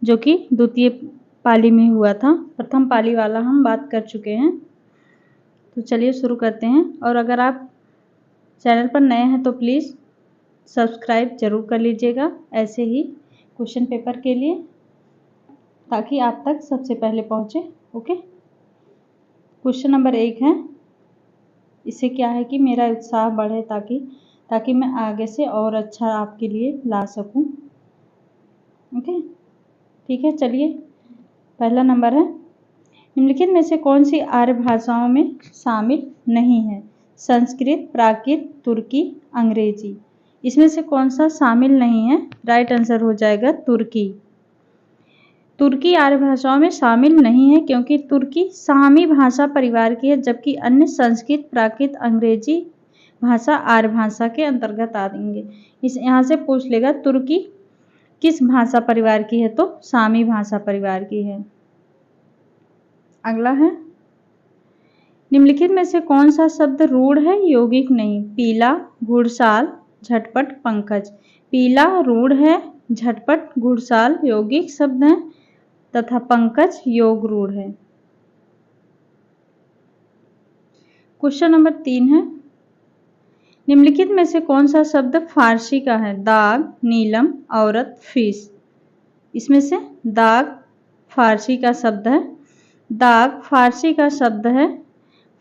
जो कि द्वितीय पाली में हुआ था। प्रथम पाली वाला हम बात कर चुके हैं। तो चलिए शुरू करते हैं। और अगर आप चैनल पर नए हैं तो प्लीज़ सब्सक्राइब जरूर कर लीजिएगा ऐसे ही क्वेश्चन पेपर के लिए, ताकि आप तक सबसे पहले पहुंचे। ओके, क्वेश्चन नंबर 1 है। इससे क्या है कि मेरा उत्साह बढ़े, ताकि मैं आगे से और अच्छा आपके लिए ला सकूं। ओके, ठीक है। चलिए, पहला नंबर है, निम्नलिखित में से कौन सी आर्य भाषाओं में शामिल नहीं है? संस्कृत, प्राकृत, तुर्की, अंग्रेजी। इसमें से कौन सा शामिल नहीं है? राइट आंसर हो जाएगा तुर्की। तुर्की आर्य भाषाओं में शामिल नहीं है क्योंकि तुर्की सामी भाषा परिवार की है, जबकि अन्य संस्कृत, प्राकृत, अंग्रेजी भाषा आर्य भाषा के अंतर्गत आएंगे। यहाँ से पूछ लेगा तुर्की किस भाषा परिवार की है, तो सामी भाषा परिवार की है। अगला है, निम्नलिखित में से कौन सा शब्द रूढ़ है, यौगिक नहीं? पीला, घुड़साल, झटपट, पंकज। पीला रूढ़ है, झटपट घुड़साल यौगिक शब्द है तथा पंकज योग रूढ़ है। क्वेश्चन नंबर 3 है, निम्नलिखित में से कौन सा शब्द फारसी का है? दाग, नीलम, औरत, फीस। इसमें से दाग फारसी का शब्द है। दाग फारसी का शब्द है।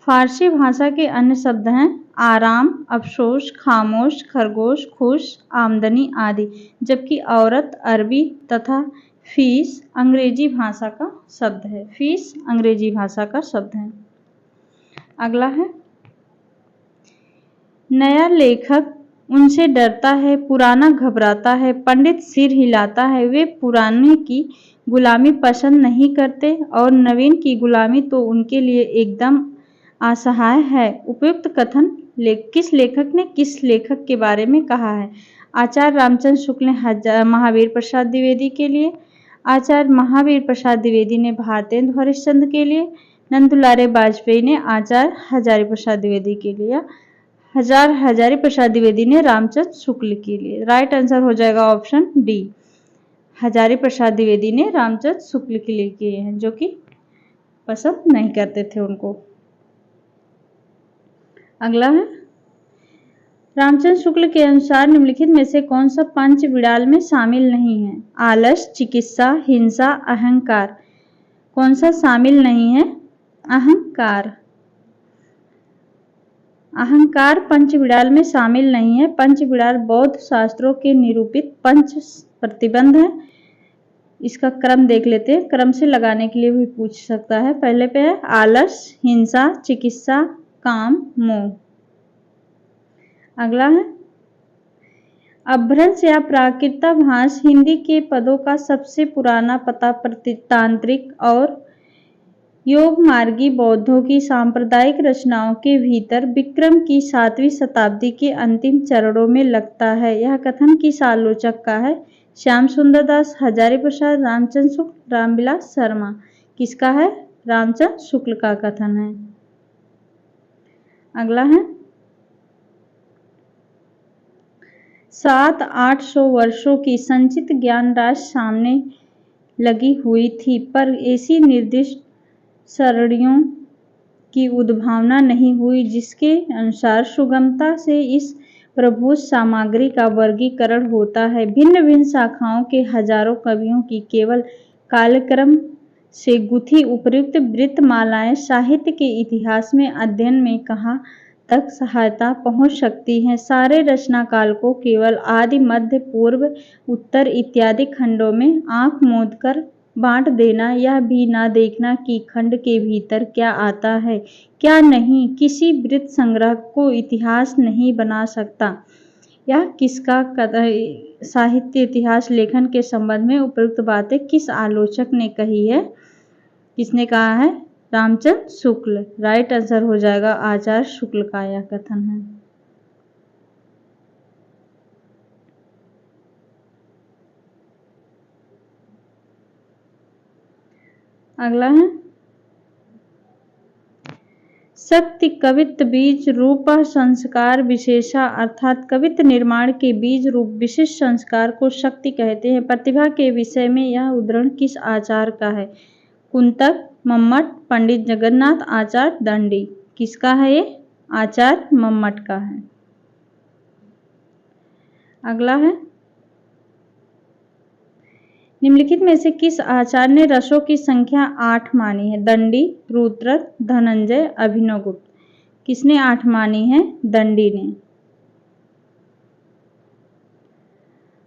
फारसी भाषा के अन्य शब्द हैं आराम, अफसोस, खामोश, खरगोश, खुश, आमदनी आदि, जबकि औरत अरबी तथा फीस अंग्रेजी भाषा का शब्द है। फीस अंग्रेजी भाषा का शब्द है। अगला है, नया लेखक उनसे डरता है, पुराना घबराता है, पंडित सिर हिलाता है। वे पुराने की गुलामी पसंद नहीं करते और नवीन की गुलामी तो उनके लिए एकदम असहाय है। उपयुक्त कथन किस लेखक ने किस लेखक के बारे में कहा है? आचार्य रामचंद्र शुक्ल ने महावीर प्रसाद द्विवेदी के लिए, आचार्य महावीर प्रसाद द्विवेदी ने भारतेंदु हरिश्चंद्र के लिए, नंदुलारे वाजपेयी ने आचार्य हजारी प्रसाद द्विवेदी के लिए, हजारी प्रसाद द्विवेदी ने रामचंद्र शुक्ल के लिए। राइट आंसर हो जाएगा ऑप्शन डी, हजारी प्रसाद द्विवेदी ने रामचंद्र शुक्ल के लिए किए हैं, जो कि पसंद नहीं करते थे उनको। अगला है, रामचंद्र शुक्ल के अनुसार निम्नलिखित में से कौन सा पंच विड़ाल में शामिल नहीं है? आलस, चिकित्सा, हिंसा, अहंकार। कौन सा शामिल नहीं है? अहंकार। अहंकार पंच विड़ाल में शामिल नहीं है। पंच विड़ाल बौद्ध शास्त्रों के निरूपित पंच प्रतिबंध है। इसका क्रम देख लेते हैं, क्रम से लगाने के लिए भी पूछ सकता है। पहले पे है आलस, हिंसा, चिकित्सा, काम, मोह। अगला है, अपभ्रंश या प्राकृताभास हिंदी के पदों का सबसे पुराना पता तांत्रिक और योग मार्गी बौद्धों की सांप्रदायिक रचनाओं के भीतर विक्रम की 7वीं शताब्दी के अंतिम चरणों में लगता है। यह कथन किस आलोचक का है? श्याम सुंदर दास, हजारी प्रसाद, रामचंद्र शुक्ल, रामविलास शर्मा। किसका है? रामचंद्र शुक्ल का कथन है। अगला है, 700-800 वर्षों की संचित ज्ञान राशि सामने लगी हुई थी, पर ऐसी निर्दिष्ट सरणियों की उद्भावना नहीं हुई जिसके अनुसार सुगमता से इस प्रभुत सामग्री का वर्गीकरण होता है। भिन्न भिन्न शाखाओं के हजारों कवियों की केवल कालक्रम से गुथी उपर्युक्त वृत्तमालाएं साहित्य के इतिहास में अध्ययन में कहाँ तक सहायता पहुंच सकती हैं। सारे रचना काल को केवल आदि, मध्य, पूर्व, उत्तर इत्यादि खंडों में आंख मूंद कर बांट देना, यह भी न देखना कि खंड के भीतर क्या आता है क्या नहीं, किसी वृत्त संग्रह को इतिहास नहीं बना सकता। यह किसका साहित्य इतिहास लेखन के संबंध में उपयुक्त बातें किस आलोचक ने कही है? किसने कहा है? रामचंद्र शुक्ल। राइट आंसर हो जाएगा आचार्य शुक्ल का यह कथन है। अगला है, शक्ति कवित्व बीज रूप संस्कार विशेषा अर्थात कवित्व निर्माण के बीज रूप विशिष्ट संस्कार को शक्ति कहते हैं। प्रतिभा के विषय में यह उद्धरण किस आचार्य का है? कुंतक, मम्मट, पंडित जगन्नाथ, आचार्य दंडी। किसका है ये? आचार्य मम्मट का है। अगला है, निम्नलिखित में से किस आचार्य ने रसों की संख्या 8 मानी है? दंडी, रुद्रथ, धनंजय, अभिनवगुप्त। किसने 8 मानी है? दंडी ने।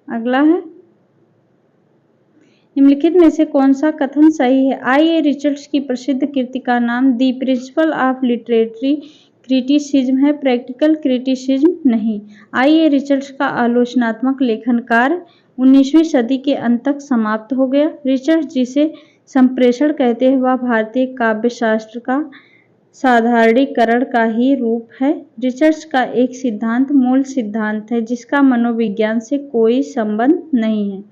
अगला है, निम्नलिखित में से कौन सा कथन सही है? आई.ए. रिचर्ड्स की प्रसिद्ध कृति का नाम the principle of literary criticism है, प्रैक्टिकल क्रिटिसिज्म नहीं। आई.ए. रिचर्ड्स का आलोचनात्मक लेखन कार्य 19वीं सदी के अंत तक समाप्त हो गया। रिचर्ड्स जिसे संप्रेषण कहते हैं वह भारतीय काव्यशास्त्र का साधारणीकरण का ही रूप है। रिचर्ड्स का एक सिद्धांत मूल सिद्धांत है जिसका मनोविज्ञान से कोई संबंध नहीं है।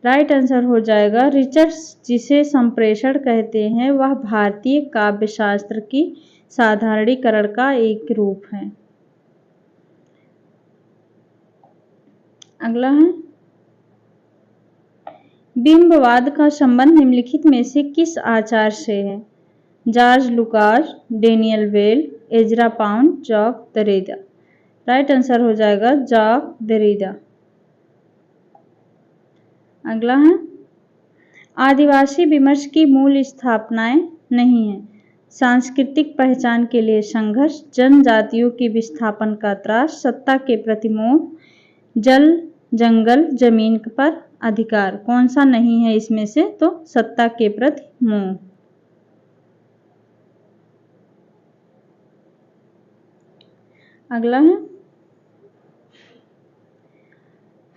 राइट आंसर हो जाएगा, रिचर्ड्स जिसे संप्रेषण कहते हैं वह भारतीय काव्यशास्त्र की साधारणीकरण का एक रूप है। अगला है, बिंबवाद का संबंध निम्नलिखित में से किस आचार्य से है? George Lucas, Daniel Bell, Ezra Pound, Jacques Derrida. Right answer हो जाएगा जॉक दरेदा। अगला है, आदिवासी विमर्श की मूल स्थापनाएं नहीं है। सांस्कृतिक पहचान के लिए संघर्ष, जनजातियों की विस्थापन का त्रास, सत्ता के प्रति मोह, जल जंगल जमीन पर अधिकार। कौन सा नहीं है इसमें से? तो सत्ता के प्रति मोह। अगला है,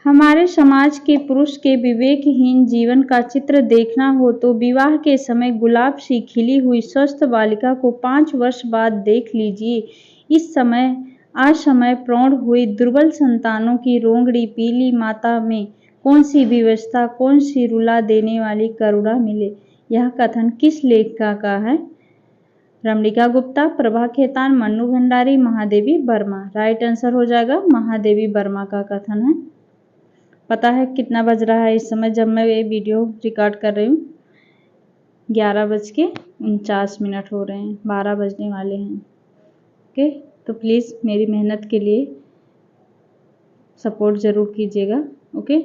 हमारे समाज के पुरुष के विवेकहीन जीवन का चित्र देखना हो तो विवाह के समय गुलाब सी खिली हुई स्वस्थ बालिका को 5 वर्ष बाद देख लीजिए। इस समय असमय प्रौढ़ हुई दुर्बल संतानों की रोंगड़ी पीली माता में कौन सी विवशता, कौन सी रुला देने वाली करुणा मिले। यह कथन किस लेखिका का है? रमणिका गुप्ता, प्रभा खेतान, मन्नू भंडारी, महादेवी वर्मा। राइट आंसर हो जाएगा महादेवी वर्मा का कथन है। पता है कितना बज रहा है इस समय जब मैं ये वीडियो रिकॉर्ड कर रही हूँ? 11:49 हो रहे हैं, 12 बजने वाले हैं। ओके, तो प्लीज़ मेरी मेहनत के लिए सपोर्ट ज़रूर कीजिएगा। ओके,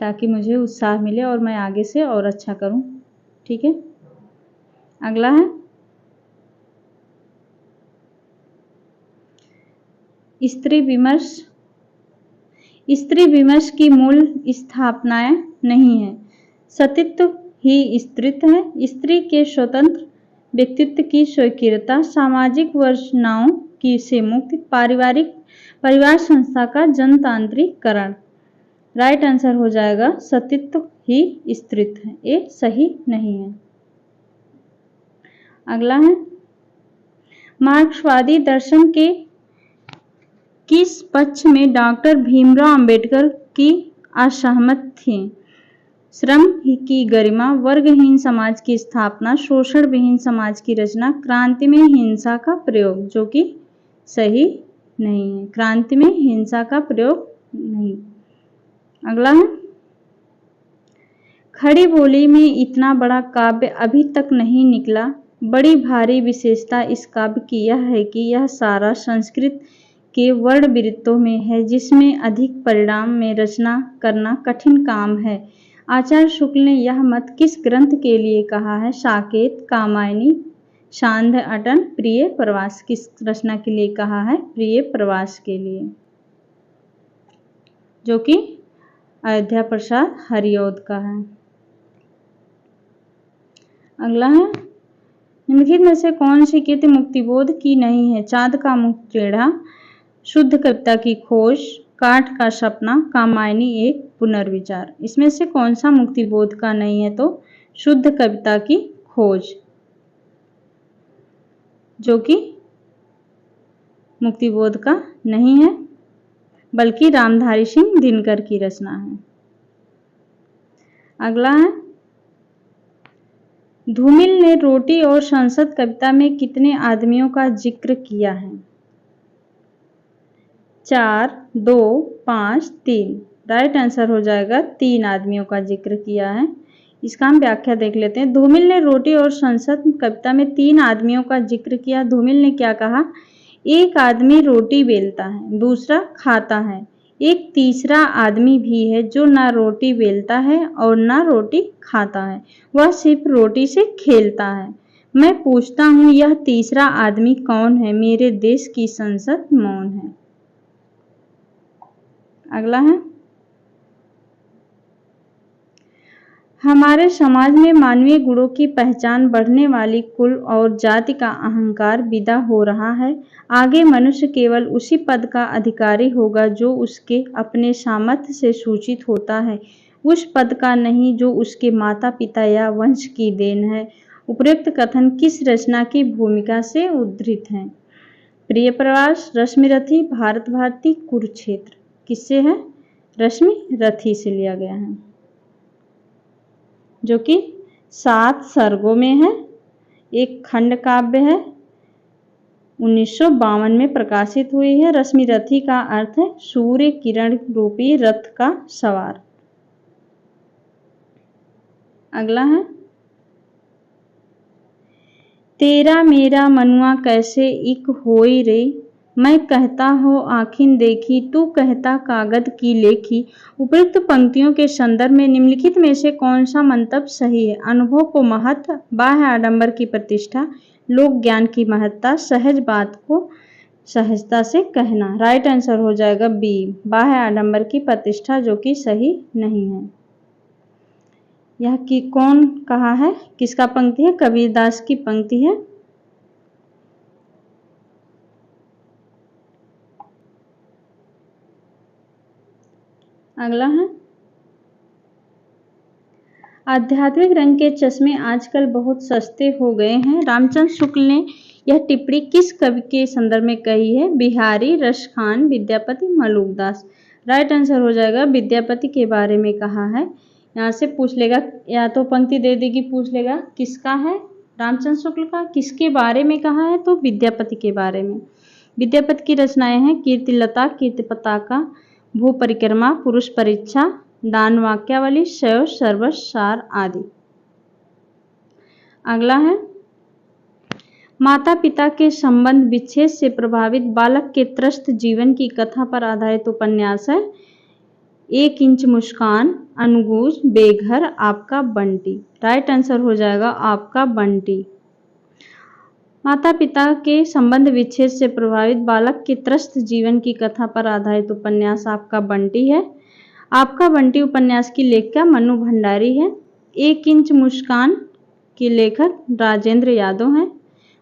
ताकि मुझे उत्साह मिले और मैं आगे से और अच्छा करूँ। ठीक है, अगला है, स्त्री विमर्श की मूल स्थापनाएं नहीं है। सतीत्व ही स्त्रीत्व है, स्त्री के स्वतंत्र व्यक्तित्व की स्वीकृता, सामाजिक वंचनाओं की से मुक्ति, परिवार संस्था का जनतांत्रिकरण। राइट आंसर हो जाएगा सतीत्व ही स्त्रीत्व है, ये सही नहीं है। अगला है, मार्क्सवादी दर्शन के किस पक्ष में डॉक्टर भीमराव अंबेडकर की असहमत थी? श्रम की गरिमा, वर्गहीन समाज की स्थापना, शोषण विहीन समाज की रचना, क्रांति में हिंसा का प्रयोग। जो कि सही नहीं है, क्रांति में हिंसा का प्रयोग नहीं। अगला है, खड़ी बोली में इतना बड़ा काव्य अभी तक नहीं निकला। बड़ी भारी विशेषता इस काव्य की यह है कि यह सारा संस्कृत के वर्णवृत्तों में है, जिसमें अधिक परिणाम में रचना करना कठिन काम है। आचार्य शुक्ल ने यह मत किस ग्रंथ के लिए कहा है? साकेत, कामायनी, सांध्य अटन, प्रिय प्रवास। किस रचना के लिए कहा है? प्रिय प्रवास के लिए, जो कि अयोध्या प्रसाद हरिऔध का है। अगला है, निम्नलिखित में से कौन सी कृति मुक्तिबोध की नहीं है? चाँद का मुख टेढ़ा, शुद्ध कविता की खोज, काठ का सपना, कामायनी एक पुनर्विचार। इसमें से कौन सा मुक्तिबोध का नहीं है? तो शुद्ध कविता की खोज, जो कि मुक्तिबोध का नहीं है बल्कि रामधारी सिंह दिनकर की रचना है। अगला है, धूमिल ने रोटी और संसद कविता में कितने आदमियों का जिक्र किया है? 4, 2, 5, 3। राइट आंसर हो जाएगा 3 आदमियों का जिक्र किया है। इसका हम व्याख्या देख लेते हैं। धूमिल ने रोटी और संसद कविता में 3 आदमियों का जिक्र किया। धूमिल ने क्या कहा? एक आदमी रोटी बेलता है, दूसरा खाता है, एक तीसरा आदमी भी है जो ना रोटी बेलता है और ना रोटी खाता है, वह सिर्फ रोटी से खेलता है। मैं पूछता हूँ यह तीसरा आदमी कौन है? मेरे देश की संसद मौन है। अगला है, हमारे समाज में मानवीय गुणों की पहचान बढ़ने वाली कुल और जाति का अहंकार विदा हो रहा है। आगे मनुष्य केवल उसी पद का अधिकारी होगा जो उसके अपने सामर्थ्य से सूचित होता है, उस पद का नहीं जो उसके माता पिता या वंश की देन है। उपयुक्त कथन किस रचना की भूमिका से उद्धृत है? प्रिय प्रवास, रश्मिरथी, भारत भारती, कुरुक्षेत्र। किससे है? रश्मिरथी से लिया गया है, जो कि 7 सर्गों में है, एक खंड काव्य है, 1952 में प्रकाशित हुई है। रश्मिरथी का अर्थ है सूर्य किरण रूपी रथ का सवार। अगला है, तेरा मेरा मनुआ कैसे इक होई रे, मैं कहता हो आँखिन देखी, तू कहता कागद की लेखी। उपयुक्त पंक्तियों के संदर्भ में निम्नलिखित में से कौन सा मंतव्य सही है? अनुभव को महत्व, बाह्य आडंबर की प्रतिष्ठा, लोक ज्ञान की महत्ता, सहज बात को सहजता से कहना। राइट आंसर हो जाएगा बी, बाह्य आडंबर की प्रतिष्ठा, जो कि सही नहीं है। यह कि कौन कहा है? किसका पंक्ति है? कबीरदास की पंक्ति है। अगला है, आध्यात्मिक रंग के चश्मे आजकल बहुत सस्ते हो गए हैं। रामचंद्र शुक्ल ने यह टिप्पणी किस कवि के संदर्भ में कही है? बिहारी, रसखान, विद्यापति, मलुकदास। राइट आंसर हो जाएगा विद्यापति के बारे में कहा है। यहाँ से पूछ लेगा, या तो पंक्ति दे देगी, पूछ लेगा किसका है? रामचंद्र शुक्ल का। किसके बारे में कहा है? तो विद्यापति के बारे में। विद्यापति की रचनाएं हैं कीर्तिलता, कीर्ति पताका, भू परिक्रमा, पुरुष परीक्षा, दान वाक्यावली, शैव सर्वसार आदि। अगला है, माता पिता के संबंध विच्छेद से प्रभावित बालक के त्रस्त जीवन की कथा पर आधारित उपन्यास है। 1 इंच मुस्कान, अनुगूंज, बेघर, आपका बंटी। राइट आंसर हो जाएगा आपका बंटी। माता पिता के संबंध विच्छेद से प्रभावित बालक के त्रस्त जीवन की कथा पर आधारित उपन्यास आपका बंटी है। आपका बंटी उपन्यास की लेखिका मन्नू भंडारी है। 1 इंच मुस्कान के लेखक राजेंद्र यादव हैं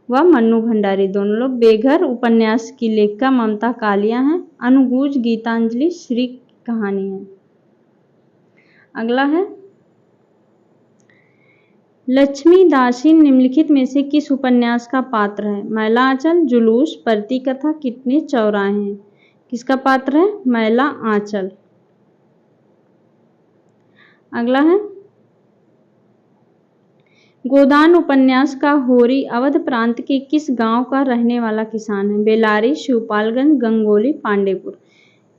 व मन्नू भंडारी दोनों लोग। बेघर उपन्यास की लेखिका ममता कालिया हैं। अनुगूंज गीतांजलि श्री की कहानी है। अगला है, लक्ष्मी दासी निम्नलिखित में से किस उपन्यास का पात्र है? मैला आंचल, जुलूस, परती कथा, कितने चौराहे हैं। किसका पात्र है? मैला आंचल। अगला है, गोदान उपन्यास का होरी अवध प्रांत के किस गांव का रहने वाला किसान है? बेलारी, शिवपालगंज, गंगोली, पांडेपुर।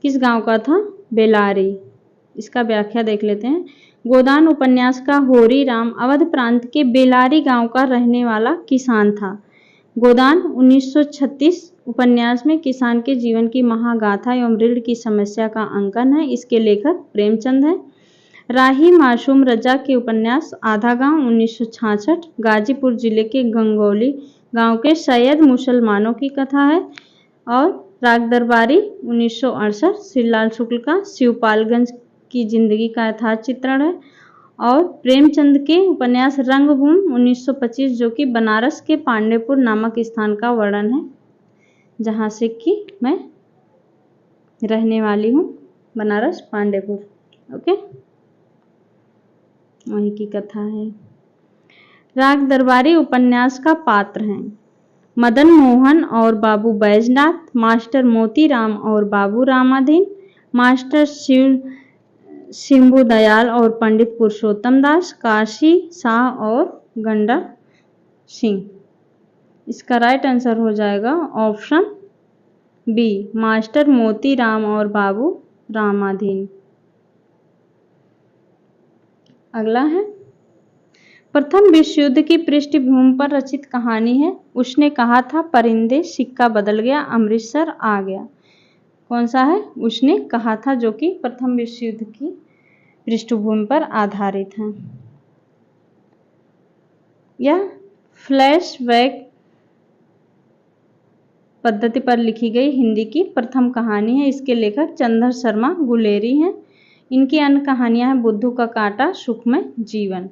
किस गांव का था? बेलारी। इसका व्याख्या देख लेते हैं। गोदान उपन्यास का होरी राम अवध प्रांत के बेलारी गांव का रहने वाला किसान था। गोदान 1936 उपन्यास में किसान के जीवन की महागाथा एवं ऋण की समस्या का अंकन है। इसके लेखक प्रेमचंद हैं। राही मासूम रजा के उपन्यास आधा गांव 1966 गाजीपुर जिले के गंगोली गांव के सैयद मुसलमानों की कथा है। और राग दरबारी 1968 श्रीलाल शुक्ल का शिवपालगंज की जिंदगी का यथार्थ चित्रण है। और प्रेमचंद के उपन्यास रंगभूमि 1925 जो कि बनारस के पांडेपुर नामक स्थान का वर्णन है, जहाँ से कि मैं रहने वाली हूँ, बनारस पांडेपुर। ओके, वहीं की कथा है। राग दरबारी उपन्यास का पात्र हैं मदन मोहन और बाबू बैजनाथ, मास्टर मोतीराम और बाबू रामाधीन, मास्टर शंभू दयाल और पंडित पुरुषोत्तम दास, काशी शाह और गंडा सिंह। इसका राइट आंसर हो जाएगा ऑप्शन बी, मास्टर मोती राम और बाबू रामाधीन। अगला है, प्रथम विश्व युद्ध की पृष्ठभूमि पर रचित कहानी है। उसने कहा था परिंदे, सिक्का बदल गया, अमृतसर आ गया। कौन सा है? उसने कहा था, जो कि प्रथम विश्व युद्ध की पृष्ठभूमि पर आधारित है। यह फ्लैशबैक पद्धति पर लिखी गई हिंदी की प्रथम कहानी है। इसके लेखक चंद्र शर्मा गुलेरी हैं। इनकी अन्य कहानियां हैं बुद्धू का कांटा, सुखमय जीवन।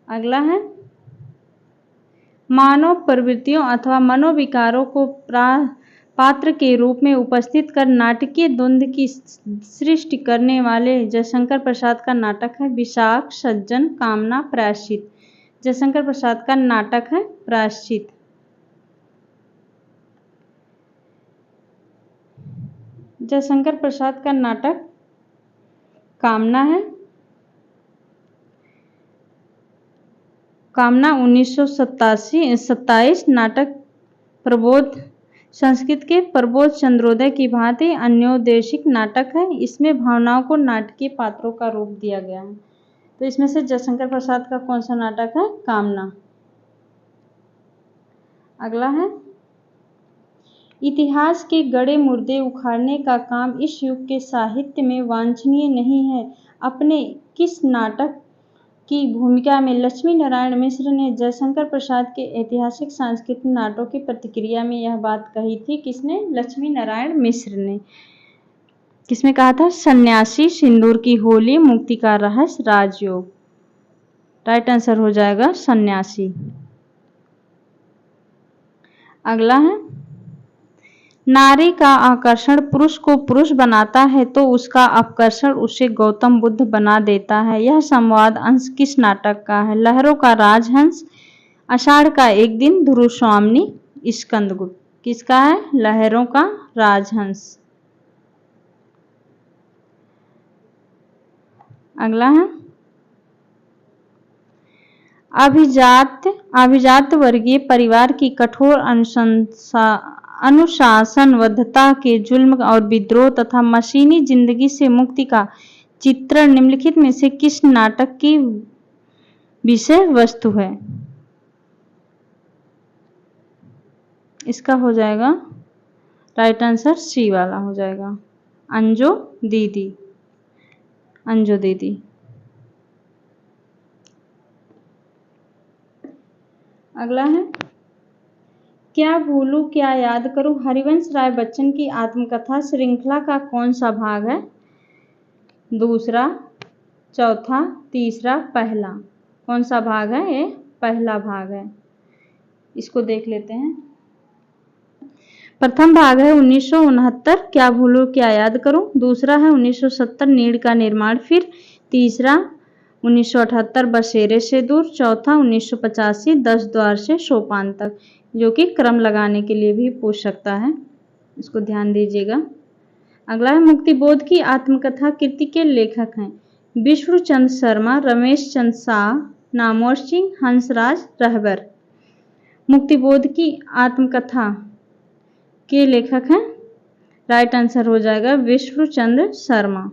अगला है, मानव प्रवृत्तियों अथवा मनोविकारों को पात्र के रूप में उपस्थित कर नाटकीय द्वंद्व की सृष्टि करने वाले जयशंकर प्रसाद का नाटक है विशाख, सज्जन, कामना, प्रायश्चित। जयशंकर प्रसाद का नाटक है प्रायश्चित। जयशंकर प्रसाद का नाटक कामना है। कामना 1927 नाटक प्रबोध, संस्कृत के प्रबोध चंद्रोदय की भांति अन्योदेशिक नाटक है। इसमें भावनाओं को नाटकीय पात्रों का रूप दिया गया है। तो इसमें से जयशंकर प्रसाद का कौन सा नाटक है? कामना। अगला है, इतिहास के गड़े मुर्दे उखाड़ने का काम इस युग के साहित्य में वांछनीय नहीं है। अपने किस नाटक की भूमिका में लक्ष्मी नारायण मिश्र ने जयशंकर प्रसाद के ऐतिहासिक सांस्कृतिक नाटकों की प्रतिक्रिया में यह बात कही थी? किसने? लक्ष्मी नारायण मिश्र ने। किसमें कहा था? सन्यासी, सिंदूर की होली, मुक्ति का रहस्य, राजयोग। राइट आंसर हो जाएगा सन्यासी। अगला है, नारी का आकर्षण पुरुष को पुरुष बनाता है तो उसका अपकर्षण उसे गौतम बुद्ध बना देता है। यह संवाद अंश किस नाटक का है? लहरों का राजहंस, आषाढ़ का एक दिन, ध्रुव स्वामिनी, स्कंदगुप्त। किसका है? लहरों का राजहंस। अगला है, अभिजात वर्गीय परिवार की कठोर अनुशासनबद्धता के जुल्म और विद्रोह तथा मशीनी जिंदगी से मुक्ति का चित्रण निम्नलिखित में से किस नाटक की विषय वस्तु है? इसका हो जाएगा राइट आंसर सी वाला हो जाएगा, अंजो दीदी। अंजो दीदी। अगला है, क्या भूलूं क्या याद करूं हरिवंश राय बच्चन की आत्मकथा श्रृंखला का कौन सा भाग है? दूसरा, चौथा, तीसरा, पहला। कौन सा भाग है? ये पहला भाग है। इसको देख लेते हैं। प्रथम भाग है 1969 क्या भूलूं क्या याद करूं। दूसरा है 1970 नीड़ का निर्माण फिर। तीसरा 1978 बसेरे से दूर। चौथा 1985 10 द्वार से सोपान तक, जो कि क्रम लगाने के लिए भी पूछ सकता है। इसको ध्यान दीजिएगा। अगला है, मुक्तिबोध की आत्मकथा कृति के लेखक हैं विष्णुचंद्र शर्मा, रमेश चंद्र शाह, नामवर सिंह, हंसराज रहबर। मुक्तिबोध की आत्मकथा के लेखक हैं, राइट आंसर हो जाएगा विष्णुचंद्र शर्मा।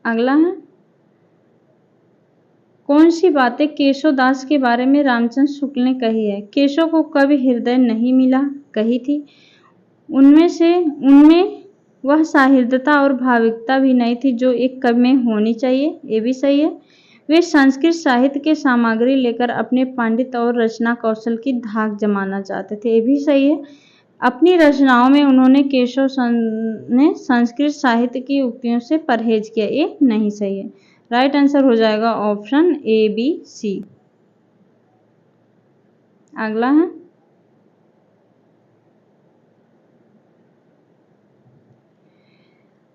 अगला है, कौन सी बातें केशव दास के बारे में रामचंद्र शुक्ल ने कही है? केशव को कभी हृदय नहीं मिला कही थी। उनमें वह साहृदयता और भाविकता भी नहीं थी जो एक कवि में होनी चाहिए। ये भी सही है। वे संस्कृत साहित्य के सामग्री लेकर अपने पांडित्य और रचना कौशल की धाक जमाना चाहते थे। ये भी सही है। अपनी रचनाओं में उन्होंने केशव ने संस्कृत साहित्य की उक्तियों से परहेज किया। ये नहीं सही है। राइट आंसर हो जाएगा ऑप्शन ए, बी, सी। अगला है,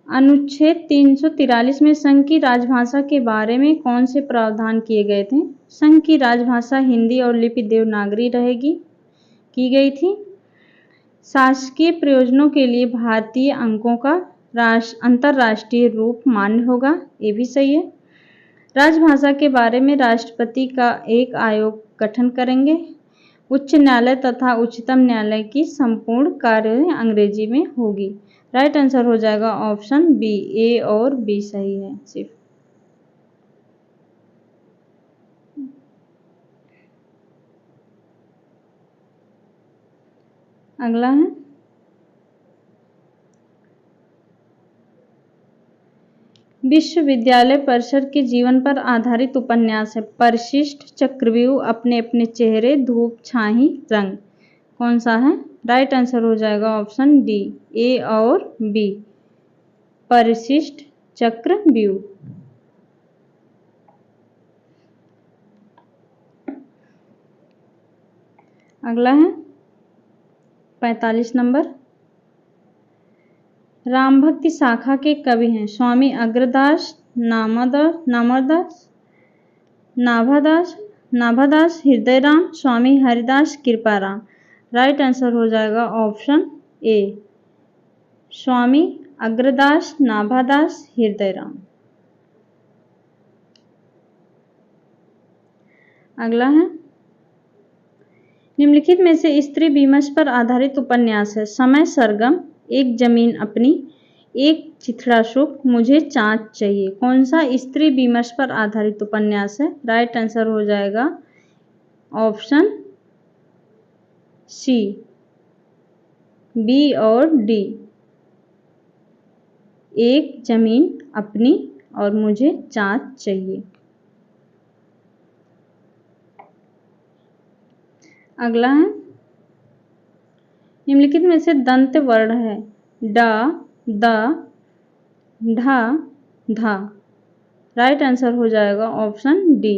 अनुच्छेद 343 में संघ की राजभाषा के बारे में कौन से प्रावधान किए गए थे? संघ की राजभाषा हिंदी और लिपि देवनागरी रहेगी, की गई थी। शासकीय प्रयोजनों के लिए भारतीय अंकों का अंतर्राष्ट्रीय रूप मान्य होगा। ये भी सही है। राजभाषा के बारे में राष्ट्रपति का एक आयोग गठन करेंगे। उच्च न्यायालय तथा उच्चतम न्यायालय की संपूर्ण कार्य अंग्रेजी में होगी। राइट आंसर हो जाएगा ऑप्शन बी। ए और बी सही है सिर्फ। अगला है विश्वविद्यालय परिषद के जीवन पर आधारित उपन्यास है परिशिष्ट चक्रव्यूह अपने अपने चेहरे धूप छाही रंग। कौन सा है? राइट आंसर हो जाएगा ऑप्शन डी। ए और बी परिशिष्ट चक्रव्यूह। अगला है 45 नंबर। राम भक्ति शाखा के कवि हैं स्वामी अग्रदास, नाभादास, हृदयराम, स्वामी हरिदास, कृपाराम। राइट आंसर हो जाएगा ऑप्शन ए स्वामी अग्रदास, नाभादास, हृदयराम। अगला है निम्नलिखित में से स्त्री विमर्श पर आधारित उपन्यास है समय सरगम, एक जमीन अपनी, एक चिथड़ा सुख, मुझे चाँद चाहिए। कौन सा स्त्री विमर्श पर आधारित उपन्यास है? राइट आंसर हो जाएगा ऑप्शन सी बी और डी एक जमीन अपनी और मुझे चाँद चाहिए। अगला है निम्नलिखित में से दंत वर्ण है डा, द, ढा, धा। राइट आंसर हो जाएगा ऑप्शन डी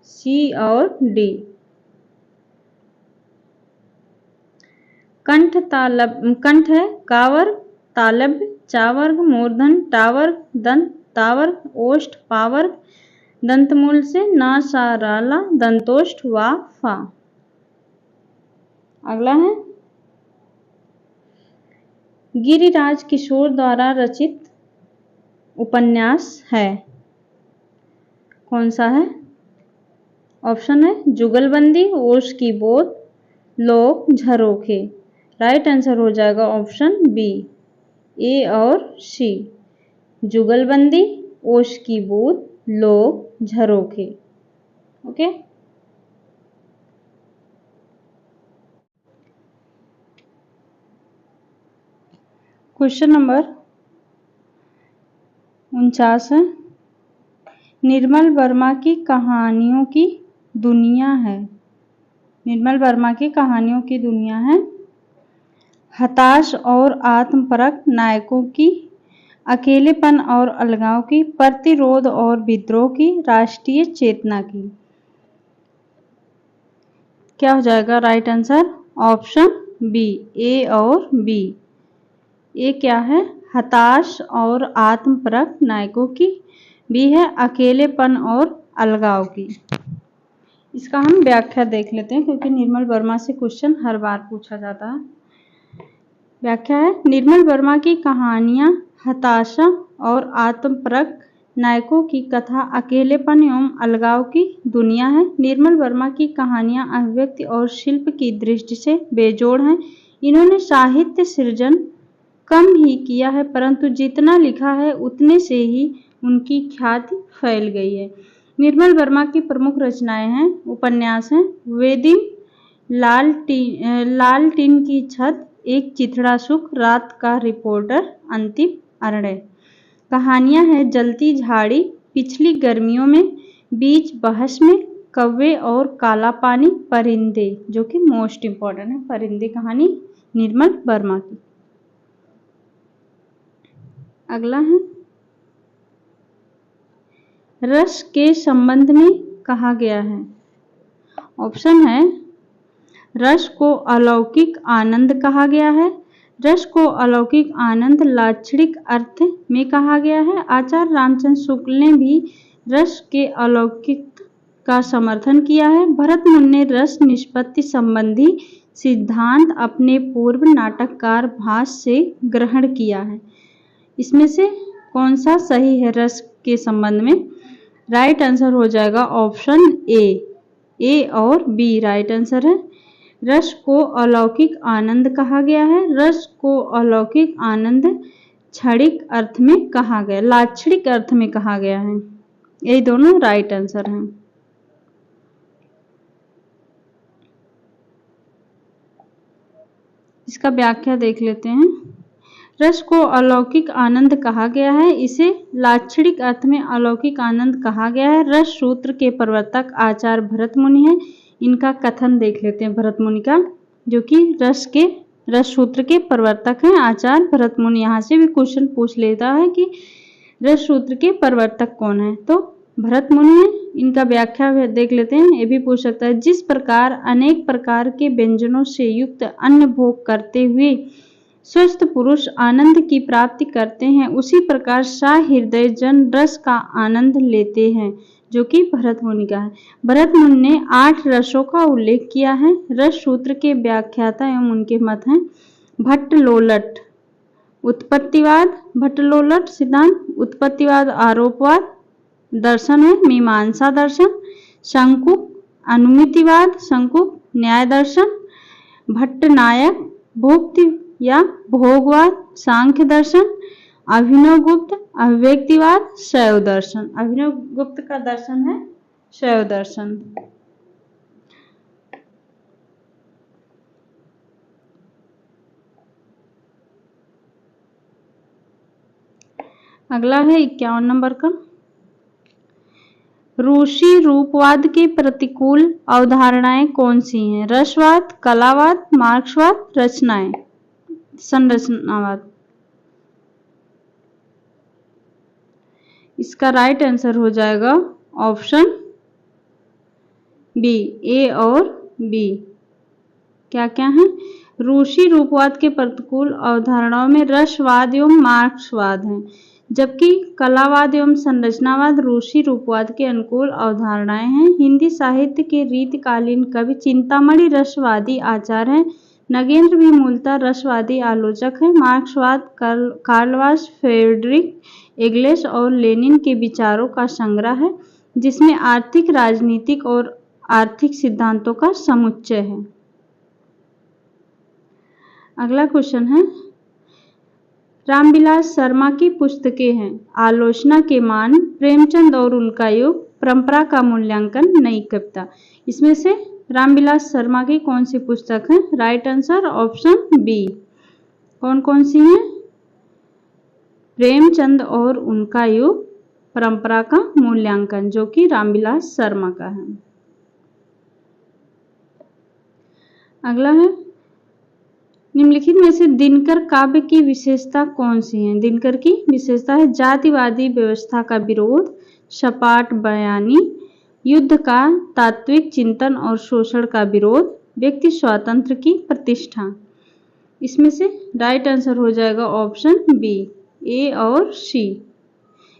सी और डी। कंठ है कावर्ग, तालव्य, चावर्ग, मूर्धन, टावर्ग, दंत, तावर्ग, ओष्ठ, पावर्ग, दंतमूल से ना, सा, राला, दंतोष्ठ, वा, फा। अगला है गिरिराज किशोर द्वारा रचित उपन्यास है। कौन सा है? ऑप्शन है जुगलबंदी, ओश की बोध, लोक, झरोखे। राइट आंसर हो जाएगा ऑप्शन बी ए और सी जुगलबंदी, ओश की बोध, लोक, झरोखे। ओके क्वेश्चन नंबर 49 है निर्मल वर्मा की कहानियों की दुनिया है। निर्मल वर्मा की कहानियों की दुनिया है हताश और आत्मपरक नायकों की, अकेलेपन और अलगाव की, प्रतिरोध और विद्रोह की, राष्ट्रीय चेतना की। क्या हो जाएगा राइट आंसर? ऑप्शन बी ए और बी। ए क्या है? हताश और आत्मपरक नायकों की, बी है अकेलेपन और अलगाव की। इसका हम व्याख्या देख लेते हैं क्योंकि निर्मल वर्मा से क्वेश्चन हर बार पूछा जाता है। व्याख्या है निर्मल वर्मा की कहानियां हताशा और आत्मपरक नायकों की कथा अकेलेपन एवं अलगाव की दुनिया है। निर्मल वर्मा की कहानियां अभिव्यक्ति और शिल्प की दृष्टि से बेजोड़ हैं। इन्होंने साहित्य सृजन कम ही किया है परंतु जितना लिखा है उतने से ही उनकी ख्याति फैल गई है। निर्मल वर्मा की प्रमुख रचनाएं हैं उपन्यास हैं वेदिम, लाल टीन की छत, एक चिथड़ा सुख, रात का रिपोर्टर, अंतिम अरण्य। कहानियां हैं जलती झाड़ी, पिछली गर्मियों में, बीच बहस में, कौवे और काला पानी, परिंदे जो कि मोस्ट इम्पॉर्टेंट है परिंदे कहानी निर्मल वर्मा की। अगला है रस के संबंध में कहा गया है। ऑप्शन है रस को अलौकिक आनंद कहा गया है, रस को अलौकिक आनंद लाक्षणिक अर्थ में कहा गया है। आचार्य रामचंद्र शुक्ल ने भी रस के अलौकिक का समर्थन किया है। भरत मुनि ने रस निष्पत्ति संबंधी सिद्धांत अपने पूर्व नाटककार भास से ग्रहण किया है। इसमें से कौन सा सही है रस के संबंध में? राइट आंसर हो जाएगा ऑप्शन ए और बी राइट आंसर है। रस को अलौकिक आनंद कहा गया है। रस को अलौकिक आनंद क्षणिक अर्थ में कहा गया, लाक्षणिक अर्थ में कहा गया है। ये दोनों राइट आंसर हैं। इसका व्याख्या देख लेते हैं। रस को अलौकिक आनंद कहा गया है, इसे लाक्षणिक अर्थ में अलौकिक आनंद कहा गया है। रस सूत्र के प्रवर्तक आचार्य भरत मुनि हैं। इनका कथन देख लेते हैं भरत मुनि का, जो कि रस सूत्र के प्रवर्तक हैं आचार्य भरत मुनि। यहाँ से भी क्वेश्चन पूछ लेता है कि रस सूत्र के प्रवर्तक कौन है, तो भरत मुनि है। इनका व्याख्या देख लेते हैं, ये भी पूछ सकता है। जिस प्रकार अनेक प्रकार के व्यंजनों से युक्त अन्न भोग करते हुए स्वस्थ पुरुष आनंद की प्राप्ति करते हैं, उसी प्रकार सहृदय जन रस का आनंद लेते हैं, जो कि भरत मुनि का है। भरत मुनि ने 8 रसों का उल्लेख किया है। रस सूत्र के व्याख्याता एवं उनके मत हैं भट्टलोलट उत्पत्तिवाद, भट्टलोलट सिद्धांत, उत्पत्तिवाद आरोपवाद, दर्शन है मीमांसा दर्शन, शंकुक अनुमितिवाद, शंकुक न्याय दर्शन, भट्टनायक भोक्ति या भोगवाद, सांख्य दर्शन, अभिनव गुप्त अभिव्यक्तिवाद, शैव दर्शन। अभिनव गुप्त का दर्शन है शैव दर्शन। अगला है 51 नंबर का। रूसी रूपवाद के प्रतिकूल अवधारणाएं कौन सी हैं? रसवाद, कलावाद, मार्क्सवाद, रचनाएं संरचनावाद। इसका राइट आंसर हो जाएगा ऑप्शन बी, ए और बी। क्या क्या है? रूसी रूपवाद के प्रतिकूल अवधारणाओं में रसवाद एवं मार्क्सवाद हैं, जबकि कलावाद एवं संरचनावाद रूसी रूपवाद के अनुकूल अवधारणाएं हैं। हिंदी साहित्य के रीतिकालीन कवि चिंतामणि रसवादी आचार्य हैं। नगेंद्र भी मूलतः रसवादी आलोचक हैं। मार्क्सवाद कार्लवास, फ्रेडरिक एंगेल्स और लेनिन के विचारों का संग्रह है, जिसमें आर्थिक, राजनीतिक और आर्थिक सिद्धांतों का समुच्चय है। अगला क्वेश्चन है, रामविलास शर्मा की पुस्तकें हैं आलोचना के मान, प्रेमचंद और उनका युग, परंपरा का मूल्यांकन, नई कविता। इसमें से रामविलास शर्मा की कौन सी पुस्तक है? Right answer option B. कौन कौन सी है? प्रेमचंद और उनका युग, परंपरा का मूल्यांकन, जो कि रामविलास शर्मा का है। अगला है, निम्नलिखित में से दिनकर काव्य की विशेषता कौन सी है? दिनकर की विशेषता है जातिवादी व्यवस्था का विरोध, सपाट बयानी, युद्ध का तात्विक चिंतन और शोषण का विरोध, व्यक्ति स्वातंत्र्य की प्रतिष्ठा। इसमें से राइट आंसर हो जाएगा ऑप्शन बी, ए और सी।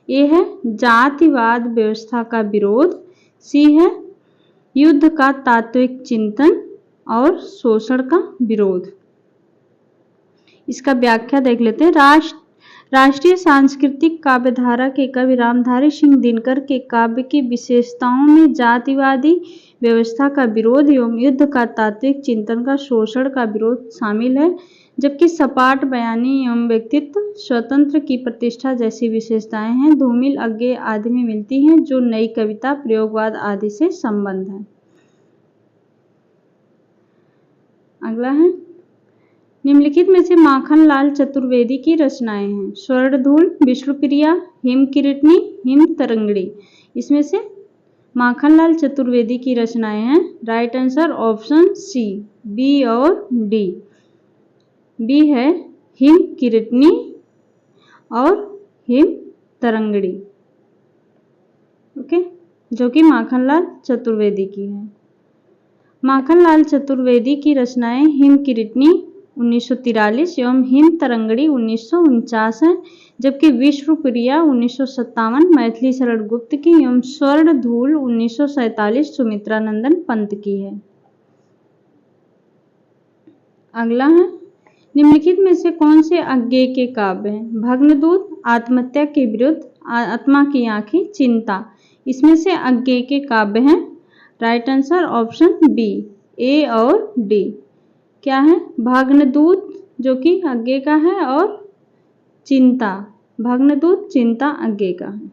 ए है जातिवाद व्यवस्था का विरोध, सी है युद्ध का तात्विक चिंतन और शोषण का विरोध। इसका व्याख्या देख लेते हैं। राष्ट्रीय सांस्कृतिक काव्यधारा के कवि रामधारी सिंह दिनकर के काव्य की विशेषताओं में जातिवादी व्यवस्था का विरोध एवं युद्ध का तात्विक चिंतन का शोषण का विरोध शामिल है, जबकि सपाट बयानी एवं व्यक्तित्व स्वतंत्र की प्रतिष्ठा जैसी विशेषताएं हैं। धूमिल अज्ञेय आदि में मिलती हैं, जो नई कविता, प्रयोगवाद आदि से संबंध है। अगला है, निम्नलिखित में से माखनलाल चतुर्वेदी की रचनाएं हैं स्वर्णधूल, विष्णुप्रिया, हिमकिरीटिनी, हिमतरंगिणी। इसमें से माखनलाल चतुर्वेदी की रचनाएं हैं। Right answer option C, B और डी। बी है हिमकिरीटिनी और हिमतरंगिणी, ओके, जो कि माखनलाल चतुर्वेदी की है। माखनलाल चतुर्वेदी की रचनाएं हिमकिरीटिनी 1943 एवं हिमतरंगिणी 1949 है, जबकि विष्णुप्रिया 1957 मैथिली शरण गुप्त की एवं स्वर्णधूल 1947 सुमित्रा नंदन पंत की है। अगला है, निम्नलिखित में से कौन से अज्ञेय के काव्य हैं? भग्नदूत, आत्महत्या के विरुद्ध, आत्मा की आंखें, चिंता। इसमें से आगे के काव्य हैं। राइट आंसर ऑप्शन बी, ए और डी। क्या है? भग्नदूत जो कि आगे का है, और चिंता, भग्नदूत चिंता आगे का है।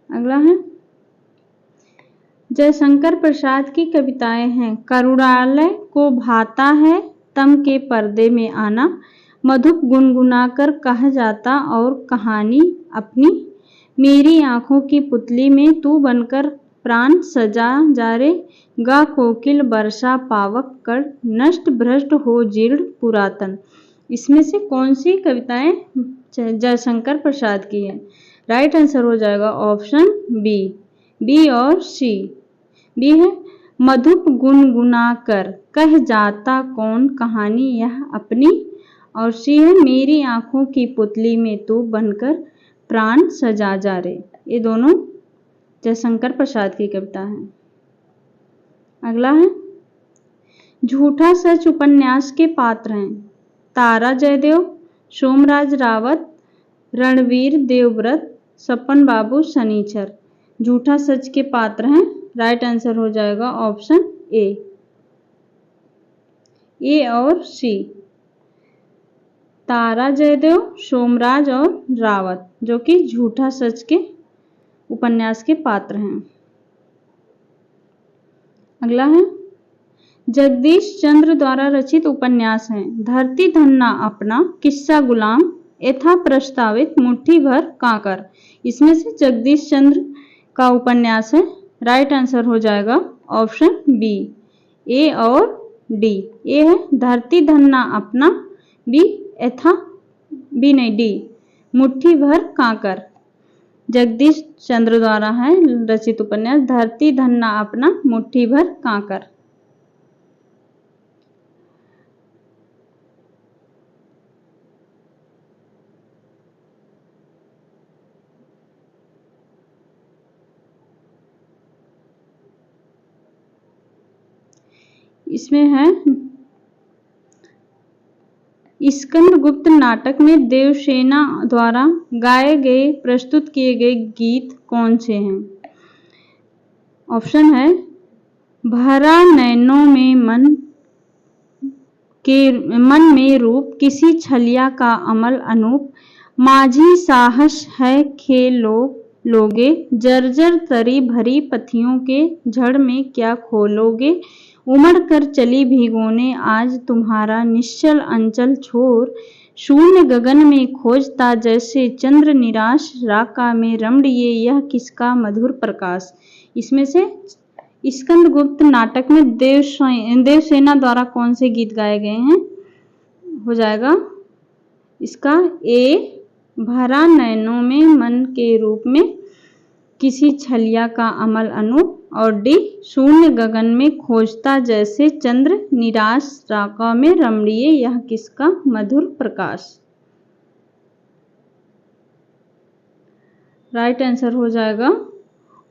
अगला है, जयशंकर प्रसाद की कविताएं हैं। करुणालय को भाता है तम के पर्दे में आना, मधुप गुनगुनाकर कहा जाता और कहानी अपनी, मेरी आंखों की पुतली में तू बनकर प्राण सजा जा रे, गा कोकिल वर्षा पावक कर, नष्ट भ्रष्ट हो जीर्ण पुरातन। इसमें से कौन सी कविताएं जयशंकर प्रसाद की है? राइट आंसर हो जाएगा ऑप्शन बी, बी और सी। बी है, मधुप गुनगुना कर कह जाता कौन कहानी यह अपनी, और सी है, मेरी आंखों की पुतली में तू बनकर प्राण सजा जा रे। ये दोनों जयशंकर प्रसाद की कविता है। अगला है, झूठा सच उपन्यास के पात्र हैं। तारा जयदेव, सोमराज रावत, रणवीर देवव्रत, सपन बाबू शनिचर। झूठा सच के पात्र हैं। राइट आंसर हो जाएगा ऑप्शन ए और सी। तारा जयदेव, सोमराज और रावत जो कि झूठा सच के उपन्यास के पात्र हैं। अगला है, जगदीश चंद्र द्वारा रचित उपन्यास है। धरती धन्ना अपना, किस्सा गुलाम, यथा प्रस्तावित, मुट्ठी भर कांकर। इसमें से जगदीश चंद्र का उपन्यास है। राइट आंसर हो जाएगा ऑप्शन बी, ए और डी। ए है धरती धन्ना अपना, बी यथा, बी नहीं डी, मुट्ठी भर कांकर। जगदीश चंद्र द्वारा है रचित उपन्यास धरती धन्ना अपना, मुट्ठी भर कांकर। इसमें है, स्कंदगुप्त नाटक में देवसेना द्वारा गाए गए प्रस्तुत किए गए गीत कौन से हैं? ऑप्शन है, भरा नैनों में मन में रूप, किसी छलिया का अमल अनूप, माझी साहस है खेलो लोगे, जर्जर तरी भरी पथियों के झड़ में क्या खोलोगे, उमड़ कर चली भिगोने आज तुम्हारा निश्चल अंचल छोर, शून्य गगन में खोजता जैसे चंद्र निराश, राका में रमणीय यह किसका मधुर प्रकाश। इसमें से स्कंदगुप्त नाटक में देवसेना द्वारा कौन से गीत गाए गए हैं? हो जाएगा इसका ए, भरा नैनों में मन के रूप में, किसी छलिया का अमल अनूप, और डी, शून्य गगन में खोजता जैसे चंद्र निराश, राका में रमणीय यह किसका मधुर प्रकाश। राइट आंसर हो जाएगा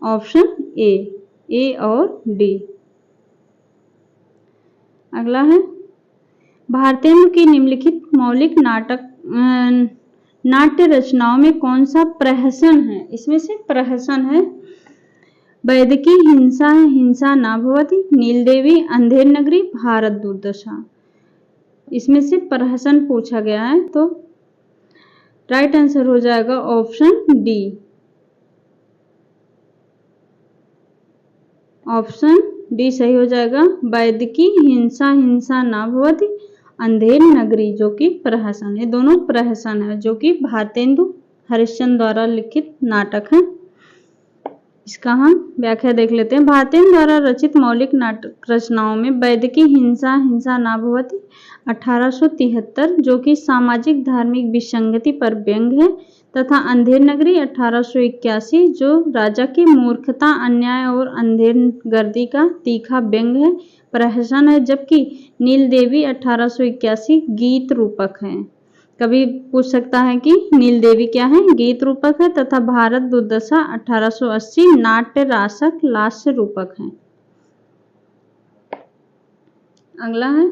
ऑप्शन ए और डी। अगला है, भारतेंदु की निम्नलिखित मौलिक नाट्य रचनाओं में कौन सा प्रहसन है? इसमें से प्रहसन है, वैदिकी, हिंसा हिंसा ना भवति, नीलदेवी, अंधेर नगरी, भारत दुर्दशा। इसमें से प्रहसन पूछा गया है, तो राइट आंसर हो जाएगा ऑप्शन डी, ऑप्शन डी सही हो जाएगा। वैदिकी, हिंसा हिंसा ना भवति, अंधेर नगरी जो कि प्रहसन है। दोनों प्रहसन है जो कि भारतेंदु हरिश्चंद्र द्वारा लिखित नाटक है। इसका हम व्याख्या देख लेते हैं। भारतेंदु द्वारा रचित मौलिक नाटक रचनाओं में वैदिकी, हिंसा हिंसा ना भवति 1873 जो कि सामाजिक धार्मिक विसंगति पर व्यंग है, तथा अंधेर नगरी 1881 जो राजा की मूर्खता, अन्याय और अंधेरगर्दी का तीखा व्यंग है, प्रहसन है। जबकि नीलदेवी 1881 गीत रूपक है। कभी पूछ सकता है कि नीलदेवी क्या है? गीत रूपक है। तथा भारत दुर्दशा 1880 नाट्य रासक लास्य रूपक है। अगला है,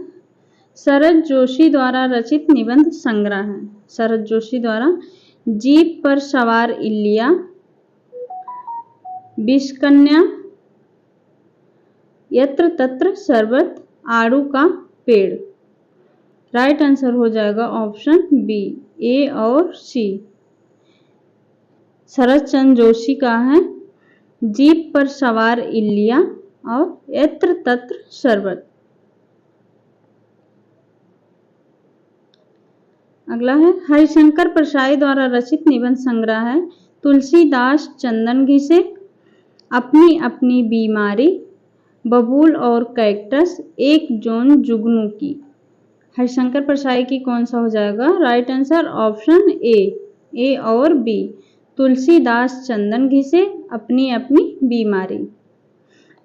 शरद जोशी द्वारा रचित निबंध संग्रह है। शरद जोशी द्वारा जीप पर सवार इलिया, विषकन्या, यत्र तत्र सर्वत्र, आड़ू का पेड़। राइट आंसर हो जाएगा ऑप्शन बी, ए और सी। शरत चंद्र जोशी का है जीप पर सवार इल्लिया और यत्र तत्र सर्वत्र। अगला है हरिशंकर परसाई द्वारा रचित निबंध संग्रह है तुलसीदास चंदन घिसे, अपनी अपनी बीमारी, बबूल और कैक्टस, एक जोन जुगनू की। हरिशंकर परसाई की कौन सा हो जाएगा? राइट आंसर ऑप्शन ए और बी। तुलसीदास चंदन घिसे, अपनी अपनी बीमारी।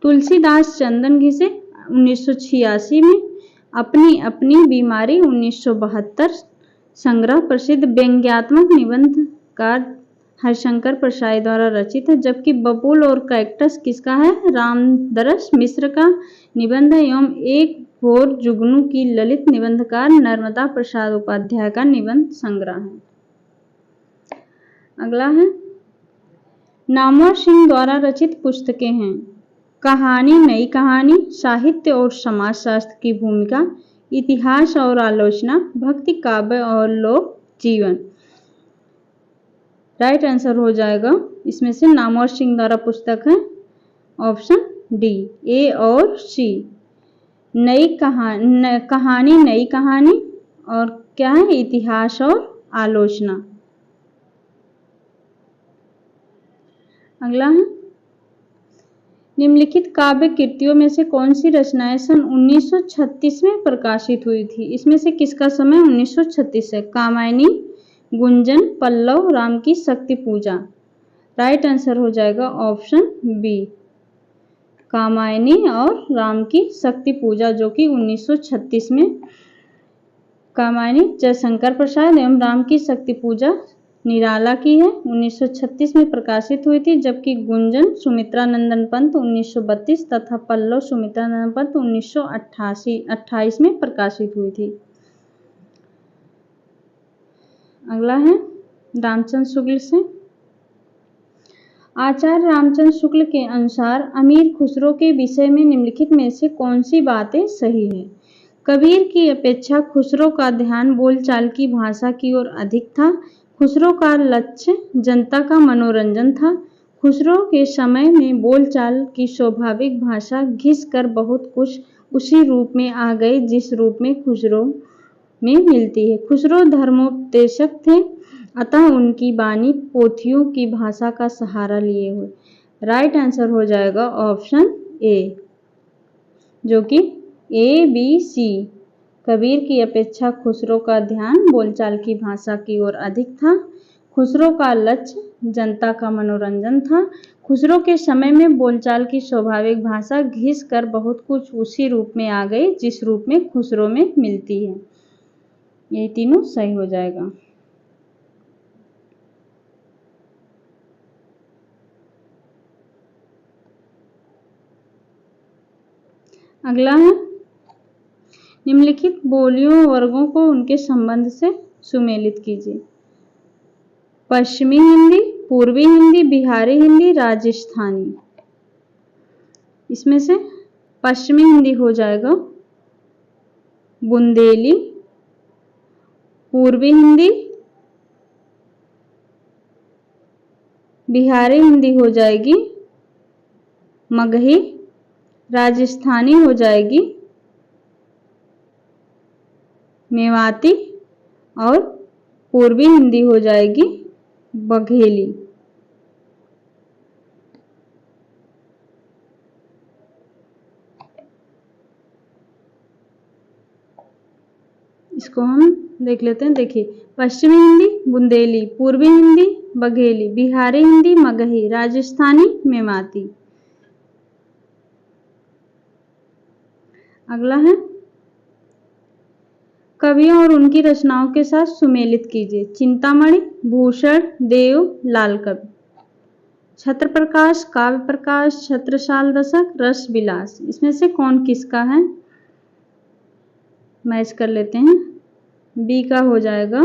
तुलसीदास चंदन घिसे 1986 में, अपनी अपनी बीमारी 1972। संग्रह प्रसिद्ध व्यंग्यात्मक निबंधकार हरिशंकर परसाई द्वारा रचित है, जबकि बबूल और कैक्टस किसका है? रामदरस मिश्र का निबंध है एवं एक भोर जुगनू की ललित निबंधकार नर्मदा प्रसाद उपाध्याय का निबंध संग्रह है। अगला है नामवर सिंह द्वारा रचित पुस्तकें हैं कहानी नई कहानी, साहित्य और समाजशास्त्र की भूमिका, इतिहास और आलोचना, भक्ति काव्य और लोक जीवन। राइट आंसर हो जाएगा इसमें से नामवर सिंह द्वारा पुस्तक है ऑप्शन डी, ए और सी। नई कहानी नई कहानी और क्या है? इतिहास और आलोचना। अगला है निम्नलिखित काव्य कृतियों में से कौन सी रचनाएं सन 1936 में प्रकाशित हुई थी? इसमें से किसका समय 1936 है? कामायनी, गुंजन, पल्लव, राम की शक्ति पूजा। राइट आंसर हो जाएगा ऑप्शन बी, कामायनी और राम की शक्ति पूजा, जो कि 1936 में कामायनी जयशंकर प्रसाद एवं राम की शक्ति पूजा निराला की है 1936 में प्रकाशित हुई थी, जबकि गुंजन सुमित्रा नंदन पंत 1932 तथा पल्लव सुमित्रा नंदन पंत 1928 में प्रकाशित हुई थी। अगला है रामचंद्र शुक्ल से। आचार्य रामचंद्र शुक्ल के अनुसार अमीर खुसरो के विषय में निम्नलिखित में से कौन सी बातें सही है? कबीर की अपेक्षा खुसरो का ध्यान बोलचाल की भाषा की ओर अधिक था। खुसरो का लक्ष्य जनता का मनोरंजन था। खुसरो के समय में बोलचाल की स्वाभाविक भाषा घिस कर बहुत कुछ उसी रूप में आ गई जिस रूप में खुसरो में मिलती है। खुसरो धर्मोपदेशक थे, अतः उनकी वाणी पोथियों की भाषा का सहारा लिए हुए। राइट आंसर हो जाएगा ऑप्शन ए, जो कि ए बी सी। कबीर की अपेक्षा खुसरो का ध्यान बोलचाल की भाषा की ओर अधिक था। खुसरो का लक्ष्य जनता का मनोरंजन था। खुसरो के समय में बोलचाल की स्वाभाविक भाषा घिस कर बहुत कुछ उसी रूप में आ गई जिस रूप में खुसरो में मिलती है। ये तीनों सही हो जाएगा। अगला है निम्नलिखित बोलियों वर्गों को उनके संबंध से सुमेलित कीजिए। पश्चिमी हिंदी, पूर्वी हिंदी, बिहारी हिंदी, राजस्थानी। इसमें से पश्चिमी हिंदी हो जाएगा बुंदेली, पूर्वी हिंदी बिहारी हिंदी हो जाएगी मगही, राजस्थानी हो जाएगी मेवाती और पूर्वी हिंदी हो जाएगी बघेली। इसको हम देख लेते हैं। देखिए, पश्चिमी हिंदी बुंदेली, पूर्वी हिंदी बघेली, बिहारी हिंदी मगही, राजस्थानी मेवाती। अगला है कवियों और उनकी रचनाओं के साथ सुमेलित कीजिए। चिंतामणि, भूषण, देव, लाल कवि। छत्र प्रकाश, काव्य प्रकाश, छत्रसाल दशक, रस विलास। इसमें से कौन किसका है? मैच कर लेते हैं। बी का हो जाएगा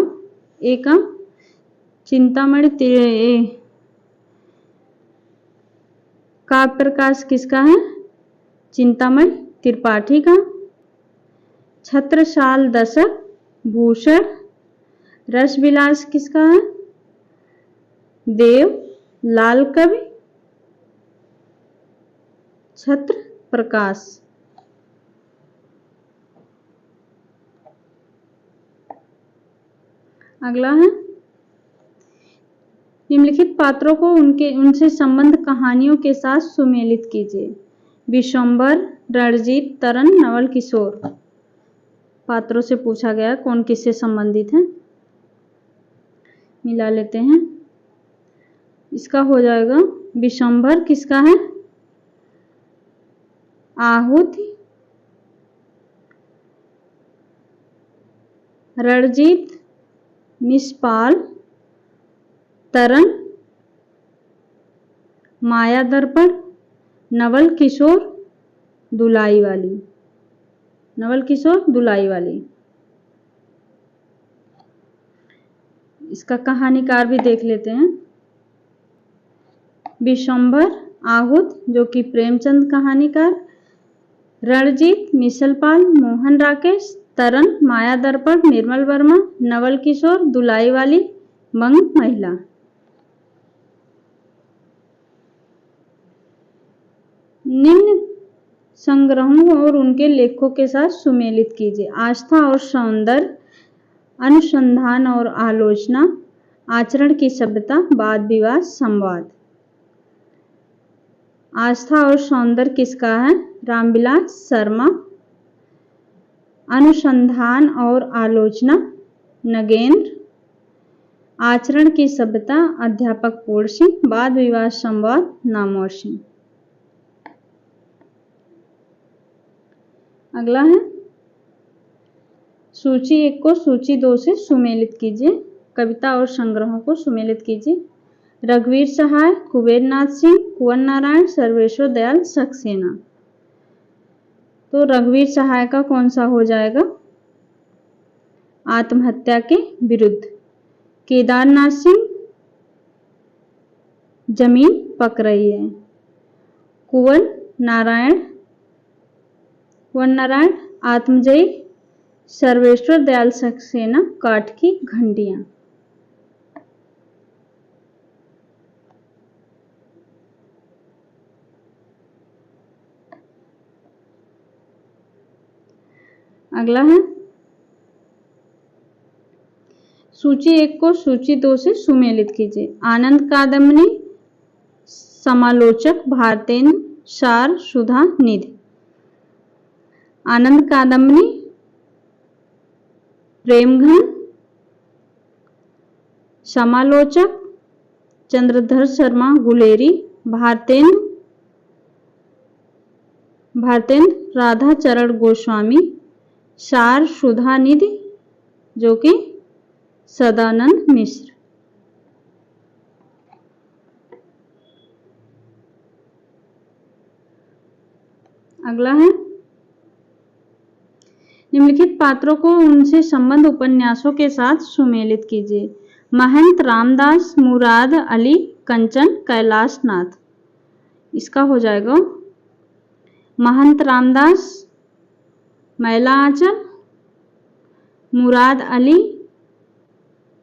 ए का चिंतामणि काव्य प्रकाश किसका है? चिंतामणि त्रिपाठी का। छत्रसाल दशक भूषण रसविलास किसका है? देव लाल कवि। छत्र प्रकाश। अगला है निम्नलिखित पात्रों को उनसे संबंध कहानियों के साथ सुमेलित कीजिए। विश्वंभर, रणजीत, तरन, नवल किशोर। पात्रों से पूछा गया कौन किससे संबंधित है, मिला लेते हैं। इसका हो जाएगा विश्वंभर किसका है? आहुति। रणजीत निष्पाल, तरन माया दर्पण, नवल किशोर दुलाई वाली। नवल किशोर दुलाई वाली। इसका कहानीकार भी देख लेते हैं। विश्वंभर आहुत जो कि प्रेमचंद कहानीकार, रणजीत मिसलपाल मोहन राकेश, तरन माया दर्पण निर्मल वर्मा, नवल किशोर दुलाई वाली बंग महिला। निम्न संग्रहों और उनके लेखों के साथ सुमेलित कीजिए। आस्था और सौंदर्य, अनुसंधान और आलोचना, आचरण की सभ्यता, वाद विवाद, संवाद। आस्था और सौंदर्य किसका है? रामविलास शर्मा। अनुसंधान और आलोचना नगेंद्र। आचरण की सभ्यता अध्यापक पूर्ण सिंह। वाद विवाद संवाद नामवर सिंह। अगला है सूची 1 को सूची 2 से सुमेलित कीजिए। कविता और संग्रहों को सुमेलित कीजिए। रघुवीर सहाय, कुबेर नाथ सिंह, कुंवर नारायण, सर्वेश्वर दयाल सक्सेना। तो रघुवीर सहाय का कौन सा हो जाएगा? आत्महत्या के विरुद्ध। केदारनाथ सिंह जमीन पक रही है। कुंवर नारायण आत्मजयी। सर्वेश्वर दयाल सक्सेना काठ की घंटियां। अगला है सूची 1 को सूची 2 से सुमेलित कीजिए। आनंद कादम्बनी समालोचक भारतेंद्र, सार सुधा निधि। आनंद कादम्बनी प्रेमघन, समालोचक चंद्रधर शर्मा गुलेरी, भारतेंद्र राधाचरण गोस्वामी, सार सुधा निधि जो कि सदानंद मिश्र। अगला है निम्नलिखित पात्रों को उनसे संबंध उपन्यासों के साथ सुमेलित कीजिए। महंत रामदास, मुराद अली, कंचन, कैलाश नाथ। इसका हो जाएगा महंत रामदास मैला आंचल, मुराद अली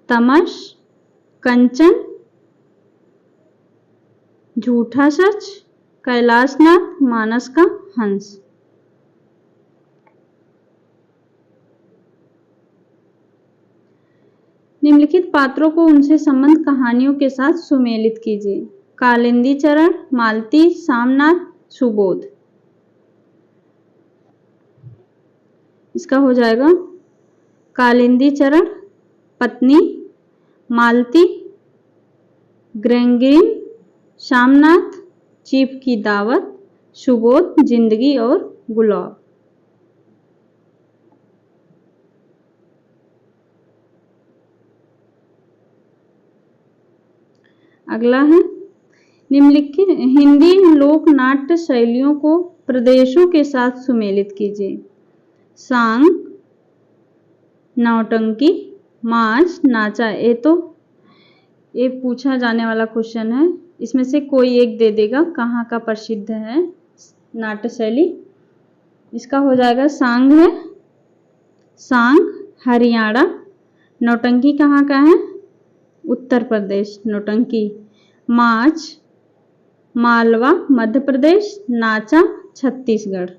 तमस, कंचन झूठा सच, कैलाश नाथ मानस का हंस। निम्नलिखित पात्रों को उनसे संबंध कहानियों के साथ सुमेलित कीजिए। कालिंदी चरण, मालती, सामनाथ, सुबोध। इसका हो जाएगा कालिंदी चरण पत्नी, मालती ग्रेंगिन, सामनाथ चीफ की दावत, सुबोध जिंदगी और गुलाब। अगला है निम्नलिखित हिंदी लोक नाट्य शैलियों को प्रदेशों के साथ सुमेलित कीजिए। सांग, नौटंकी, मार्च, नाचा। ये पूछा जाने वाला क्वेश्चन है, इसमें से कोई एक दे देगा कहाँ का प्रसिद्ध है नाट्य शैली। इसका हो जाएगा सांग है, सांग हरियाणा। नौटंकी कहाँ का है? उत्तर प्रदेश नौटंकी। माच मालवा मध्य प्रदेश, नाचा छत्तीसगढ़।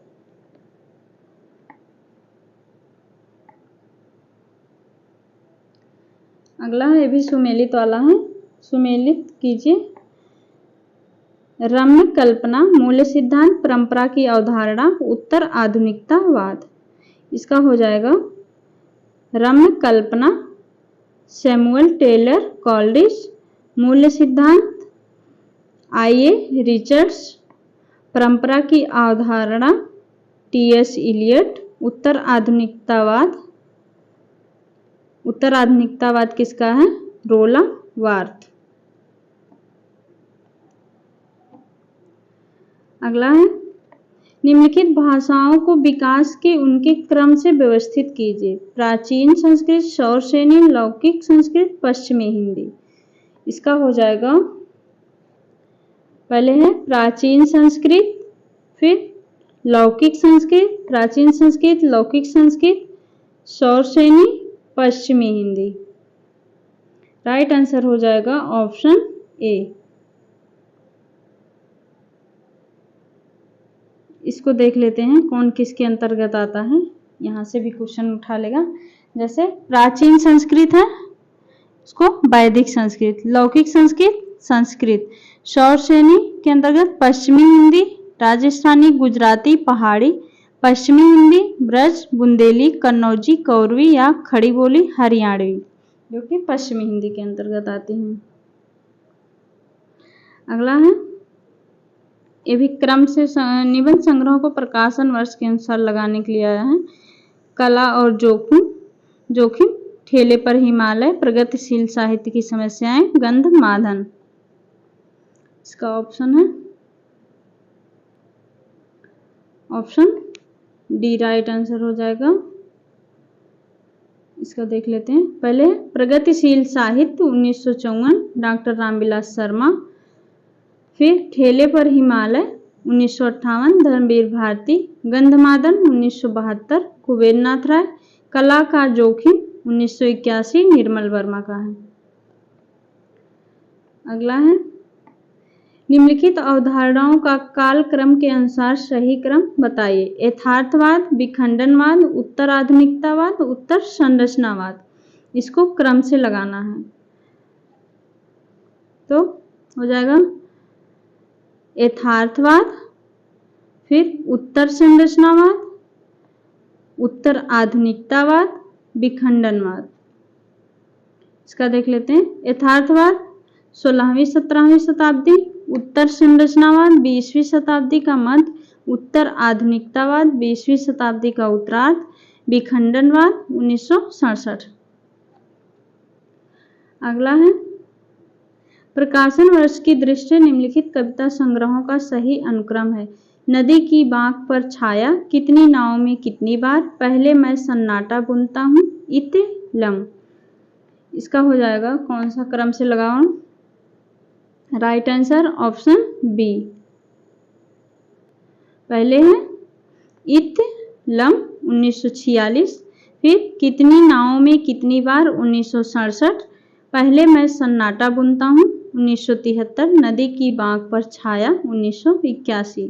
अगला ये भी सुमेलित वाला है, सुमेलित कीजिए। रम्य कल्पना, मूल्य सिद्धांत, परंपरा की अवधारणा, उत्तर आधुनिकतावाद। इसका हो जाएगा रम्य कल्पना सैमुअल टेलर कॉल्डिश, मूल्य सिद्धांत आई.ए. रिचर्ड्स, परंपरा की अवधारणा टी.एस. इलियट, उत्तर आधुनिकतावाद। उत्तर आधुनिकतावाद किसका है? रोला वार्थ। अगला है निम्नलिखित भाषाओं को विकास के उनके क्रम से व्यवस्थित कीजिए। प्राचीन संस्कृत, शौरसेनी, लौकिक संस्कृत, पश्चिमी हिंदी। इसका हो जाएगा पहले है प्राचीन संस्कृत, फिर लौकिक संस्कृत, प्राचीन संस्कृत, लौकिक संस्कृत, शौरसेनी, पश्चिमी हिंदी। राइट आंसर हो जाएगा ऑप्शन ए। इसको देख लेते हैं कौन किसके अंतर्गत आता है, यहाँ से भी क्वेश्चन उठा लेगा। जैसे प्राचीन संस्कृत है उसको वैदिक संस्कृत, लौकिक संस्कृत संस्कृत, शौरसेनी के अंतर्गत पश्चिमी हिंदी, राजस्थानी, गुजराती, पहाड़ी, पश्चिमी हिंदी, ब्रज, बुंदेली, कन्नौजी, कौरवी या खड़ी बोली हरियाणवी, जो कि पश्चिमी हिंदी के अंतर्गत आती हैं। अगला है ये भी क्रम से निबंध संग्रहों को प्रकाशन वर्ष के अनुसार लगाने के लिए आया है। कला और जोखिम, ठेले पर हिमालय, प्रगतिशील साहित्य की समस्याएं, गंधमादन। इसका ऑप्शन है ऑप्शन डी राइट आंसर हो जाएगा। इसका देख लेते हैं। पहले प्रगतिशील साहित्य 1954 डॉक्टर रामविलास शर्मा, फिर ठेले पर हिमालय 1958 धर्मवीर भारती, गंधमादन 1972 कुबेरनाथ राय, कला का जोखिम 1981 निर्मल वर्मा का है। अगला है निम्नलिखित अवधारणाओं का कालक्रम के अनुसार सही क्रम बताइए। यथार्थवाद, विखंडनवाद, उत्तर आधुनिकतावाद, उत्तर संरचनावाद। इसको क्रम से लगाना है तो हो जाएगा यथार्थवाद, फिर उत्तर संरचनावाद, उत्तर आधुनिकतावाद, विखंडनवाद। इसका देख लेते हैं। यथार्थवाद 16वीं 17वीं शताब्दी, उत्तर संरचनावाद 20वीं शताब्दी का मध्य, उत्तर आधुनिकतावाद 20वीं शताब्दी का उत्तरार्ध, विखंडनवाद 1967। अगला है प्रकाशन वर्ष की दृष्टि से निम्नलिखित कविता संग्रहों का सही अनुक्रम है। नदी की बांक पर छाया, कितनी नाव में कितनी बार, पहले मैं सन्नाटा बुनता हूँ, इत लम। इसका हो जाएगा कौन सा क्रम से लगाओ? Right answer option B. पहले है इत लम 1946, फिर कितनी नावों में कितनी बार 1967, पहले मैं सन्नाटा बुनता हूँ 1973, नदी की बांक पर छाया 1981।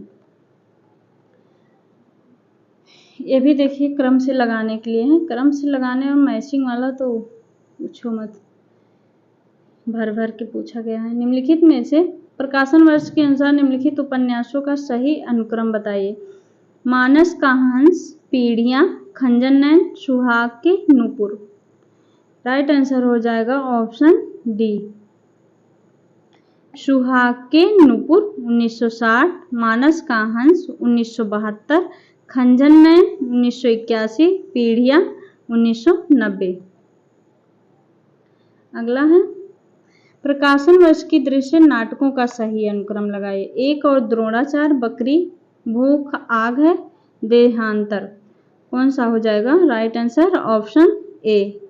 ये भी देखिए क्रम से लगाने के लिए है। क्रम से लगाने और मैचिंग वाला तो पूछो मत, भर भर के पूछा गया है। निम्नलिखित में से प्रकाशन वर्ष के अनुसार निम्नलिखित उपन्यासों का सही अनुक्रम बताइए। मानस का हंस, पीढ़ियां, खंजन नैन, सुहाग के नूपुर। राइट आंसर हो जाएगा ऑप्शन डी, सुहाग के नूपुर 1960, मानस का हंस 1972, खंजन नैन 1981, पीढ़ियां 1990। अगला है प्रकाशन वर्ष की दृश्य नाटकों का सही अनुक्रम लगाइए। एक और द्रोणाचार, बकरी, भूख आग है, देहांतर। कौन सा हो जाएगा? Right answer option A.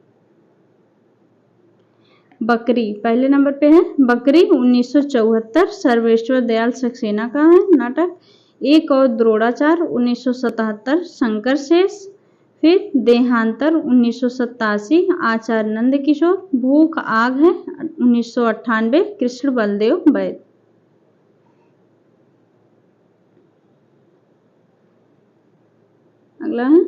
बकरी पहले नंबर पे है। बकरी 1974 सर्वेश्वर दयाल सक्सेना का है नाटक। एक और द्रोणाचार 1977 शंकर शेष। फिर देहांतर 1987 आचार्य नंद किशोर। भूख आग है 1998 कृष्ण बलदेव वैद। अगला है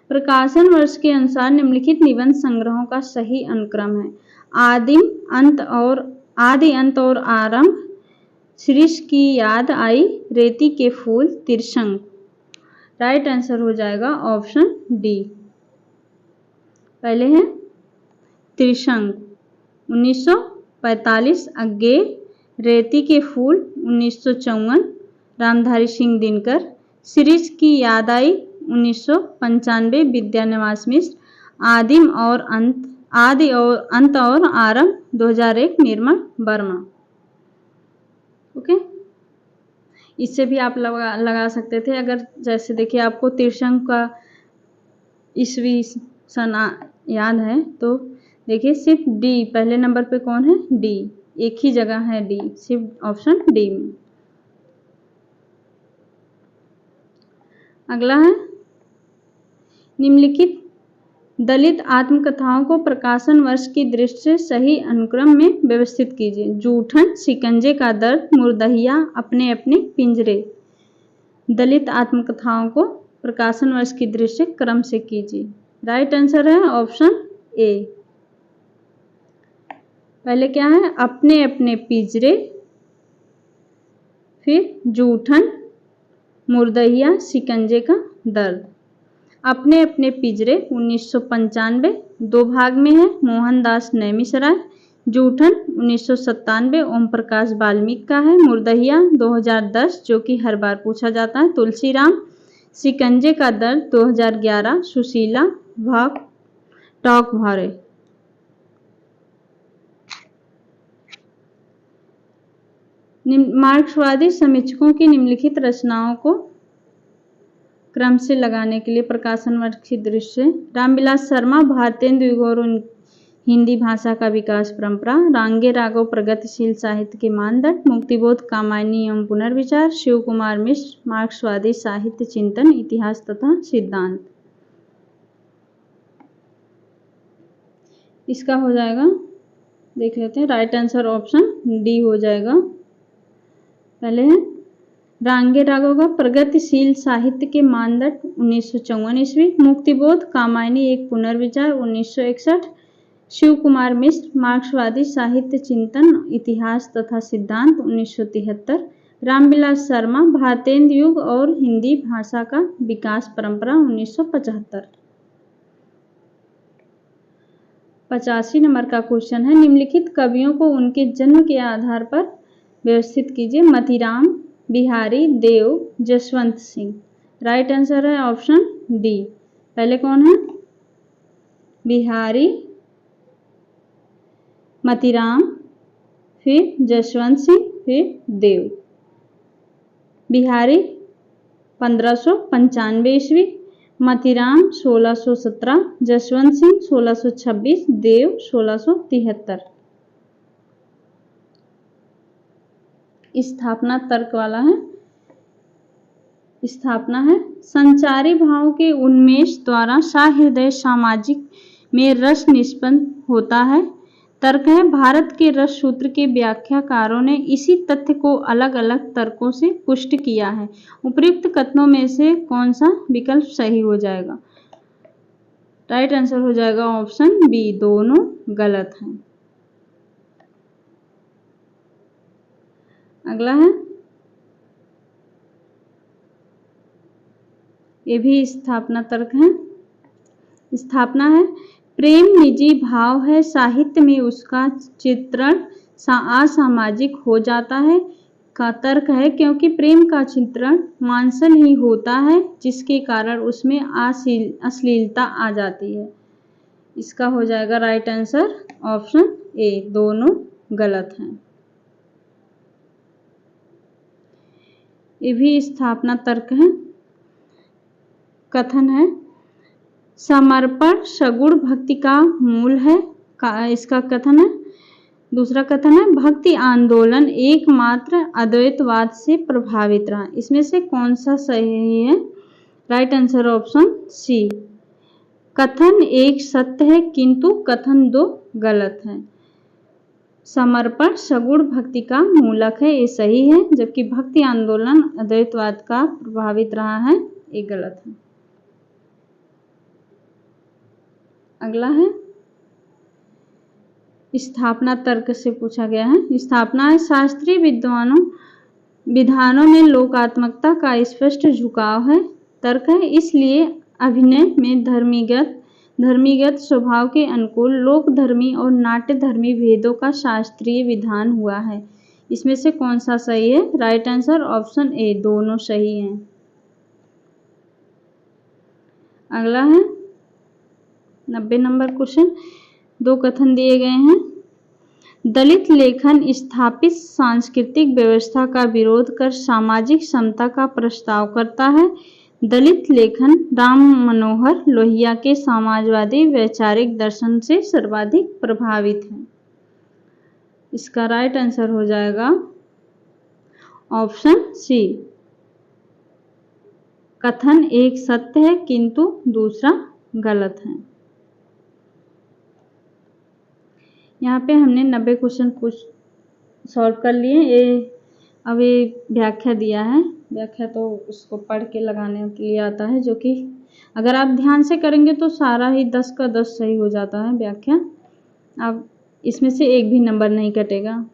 प्रकाशन वर्ष के अनुसार निम्नलिखित निबंध संग्रहों का सही अनुक्रम है। आदि अंत और आरंभ, शीर्ष की याद आई, रेती के फूल, त्रिशंक। राइट आंसर हो जाएगा ऑप्शन डी। पहले है त्रिशंक 1945 अज्ञे, रेती के फूल 1954 रामधारी सिंह दिनकर, शीर्ष की याद आई 1995 विद्यानिवास मिश्र, आदि और अंत और आरंभ 2001 निर्मल वर्मा। ओके, इससे भी आप लगा सकते थे। अगर जैसे देखिए आपको त्रिशंक का ईस्वी सन याद है तो देखिए सिर्फ डी पहले नंबर पे कौन है, डी, एक ही जगह है डी, सिर्फ ऑप्शन डी में। अगला है निम्नलिखित दलित आत्मकथाओं को प्रकाशन वर्ष की दृष्टि से सही अनुक्रम में व्यवस्थित कीजिए। जूठन, शिकंजे का दर्द, मुर्दहिया, अपने अपने पिंजरे। दलित आत्मकथाओं को प्रकाशन वर्ष की दृष्टि से क्रम से कीजिए। राइट आंसर है ऑप्शन ए। पहले क्या है, अपने अपने पिंजरे, फिर जूठन, मुर्दहिया, शिकंजे का दर्द। अपने अपने पिंजरे 1995 दो भाग में है, मोहनदास नैमिषारण्य। जूठन 1997 ओम प्रकाश वाल्मीकि का है। मुर्दहिया 2010 जो कि हर बार पूछा जाता है, तुलसीराम। शिकंजे का दर्द 2011 सुशीला टॉक भारे। मार्क्सवादी समीक्षकों की निम्नलिखित रचनाओं को क्रम से लगाने के लिए प्रकाशन वर्ष की दृष्टि से। रामविलास शर्मा, भारतेंदु युग और हिंदी भाषा का विकास परंपरा। रांगे राघव, प्रगतिशील साहित्य के मानदंड। मुक्तिबोध, कामायनी एवं पुनर्विचार। शिव कुमार मिश्र, मार्क्सवादी साहित्य चिंतन, इतिहास तथा सिद्धांत। इसका हो जाएगा, देख लेते हैं, राइट आंसर ऑप्शन डी हो जाएगा। पहले है रांगे राघव का प्रगतिशील साहित्य के मानदंड 1954 ईस्वी। मुक्तिबोध, कामायनी एक पुनर्विचार 1961। शिव कुमार मिश्र, मार्क्सवादी साहित्य चिंतन, इतिहास तथा सिद्धांत 1973। रामविलास शर्मा, भारतेंदु युग और हिंदी भाषा का विकास परंपरा 1975। 85 नंबर का क्वेश्चन है, निम्नलिखित कवियों को उनके जन्म के आधार पर व्यवस्थित कीजिए। मतीराम, बिहारी, देव, जसवंत सिंह। राइट आंसर है ऑप्शन डी। पहले कौन है, बिहारी, मतीराम, फिर जसवंत सिंह, फिर देव। बिहारी 1595 ईस्वी, मतीराम 1617, जसवंत सिंह 1626, देव 1673। स्थापना तर्क वाला है। स्थापना है संचारी भाव के उन्मेष द्वारा सहृदय सामाजिक में रस निष्पन्न होता है। तर्क है भारत के रस सूत्र के व्याख्याकारों ने इसी तथ्य को अलग अलग तर्कों से पुष्ट किया है। उपयुक्त कथनों में से कौन सा विकल्प सही हो जाएगा? राइट आंसर हो जाएगा ऑप्शन बी, दोनों गलत हैं। अगला है, ये भी स्थापना तर्क है। स्थापना है प्रेम निजी भाव है, साहित्य में उसका चित्रण असामाजिक हो जाता है। का तर्क है क्योंकि प्रेम का चित्रण मांसल ही होता है, जिसके कारण उसमें अश्लीलता आ जाती है। इसका हो जाएगा राइट आंसर ऑप्शन ए, दोनों गलत हैं। ये भी स्थापना तर्क है। कथन है समर्पण सगुण भक्ति का मूल है, इसका कथन है, दूसरा कथन है भक्ति आंदोलन एकमात्र अद्वैतवाद से प्रभावित रहा। इसमें से कौन सा सही है? Right answer option C. कथन एक सत्य है किंतु कथन दो गलत है। समर्पण सगुण भक्ति का मूलक है, ये सही है, जबकि भक्ति आंदोलन अद्वैतवाद का प्रभावित रहा है, ये गलत है। अगला है स्थापना तर्क से पूछा गया है। स्थापना शास्त्रीय विधानों में लोकात्मकता का स्पष्ट झुकाव है। तर्क है इसलिए अभिनय में धर्मीगत स्वभाव के अनुकूल लोकधर्मी और नाट्य धर्मी भेदों का शास्त्रीय विधान हुआ है। इसमें से कौन सा सही है? राइट आंसर ऑप्शन ए, दोनों सही हैं। अगला है 90 नंबर क्वेश्चन। दो कथन दिए गए हैं। दलित लेखन स्थापित सांस्कृतिक व्यवस्था का विरोध कर सामाजिक समता का प्रस्ताव करता है। दलित लेखन राम मनोहर लोहिया के समाजवादी वैचारिक दर्शन से सर्वाधिक प्रभावित है। इसका राइट आंसर हो जाएगा ऑप्शन सी। कथन एक सत्य है किंतु दूसरा गलत है। यहाँ पे हमने 90 क्वेश्चन सॉल्व कर लिए। अब ये व्याख्या दिया है, व्याख्या तो उसको पढ़ के लगाने के लिए आता है, जो कि अगर आप ध्यान से करेंगे तो सारा ही 10 का 10 सही हो जाता है व्याख्या। अब इसमें से एक भी नंबर नहीं कटेगा,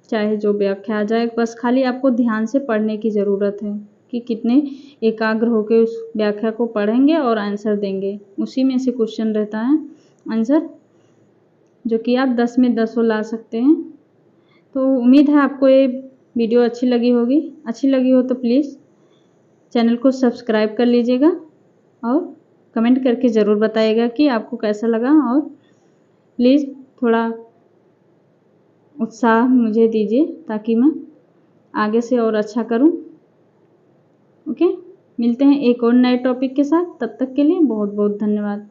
चाहे जो व्याख्या आ जाए, बस खाली आपको ध्यान से पढ़ने की ज़रूरत है कि कितने एकाग्र होकर उस व्याख्या को पढ़ेंगे और आंसर देंगे। उसी में से क्वेश्चन रहता है आंसर, जो कि आप 10 में 10 ला सकते हैं। तो उम्मीद है आपको ये वीडियो अच्छी लगी होगी। अच्छी लगी हो तो प्लीज़ चैनल को सब्सक्राइब कर लीजिएगा और कमेंट करके ज़रूर बताइएगा कि आपको कैसा लगा, और प्लीज़ थोड़ा उत्साह मुझे दीजिए ताकि मैं आगे से और अच्छा करूं। ओके, मिलते हैं एक और नए टॉपिक के साथ। तब तक के लिए बहुत बहुत धन्यवाद।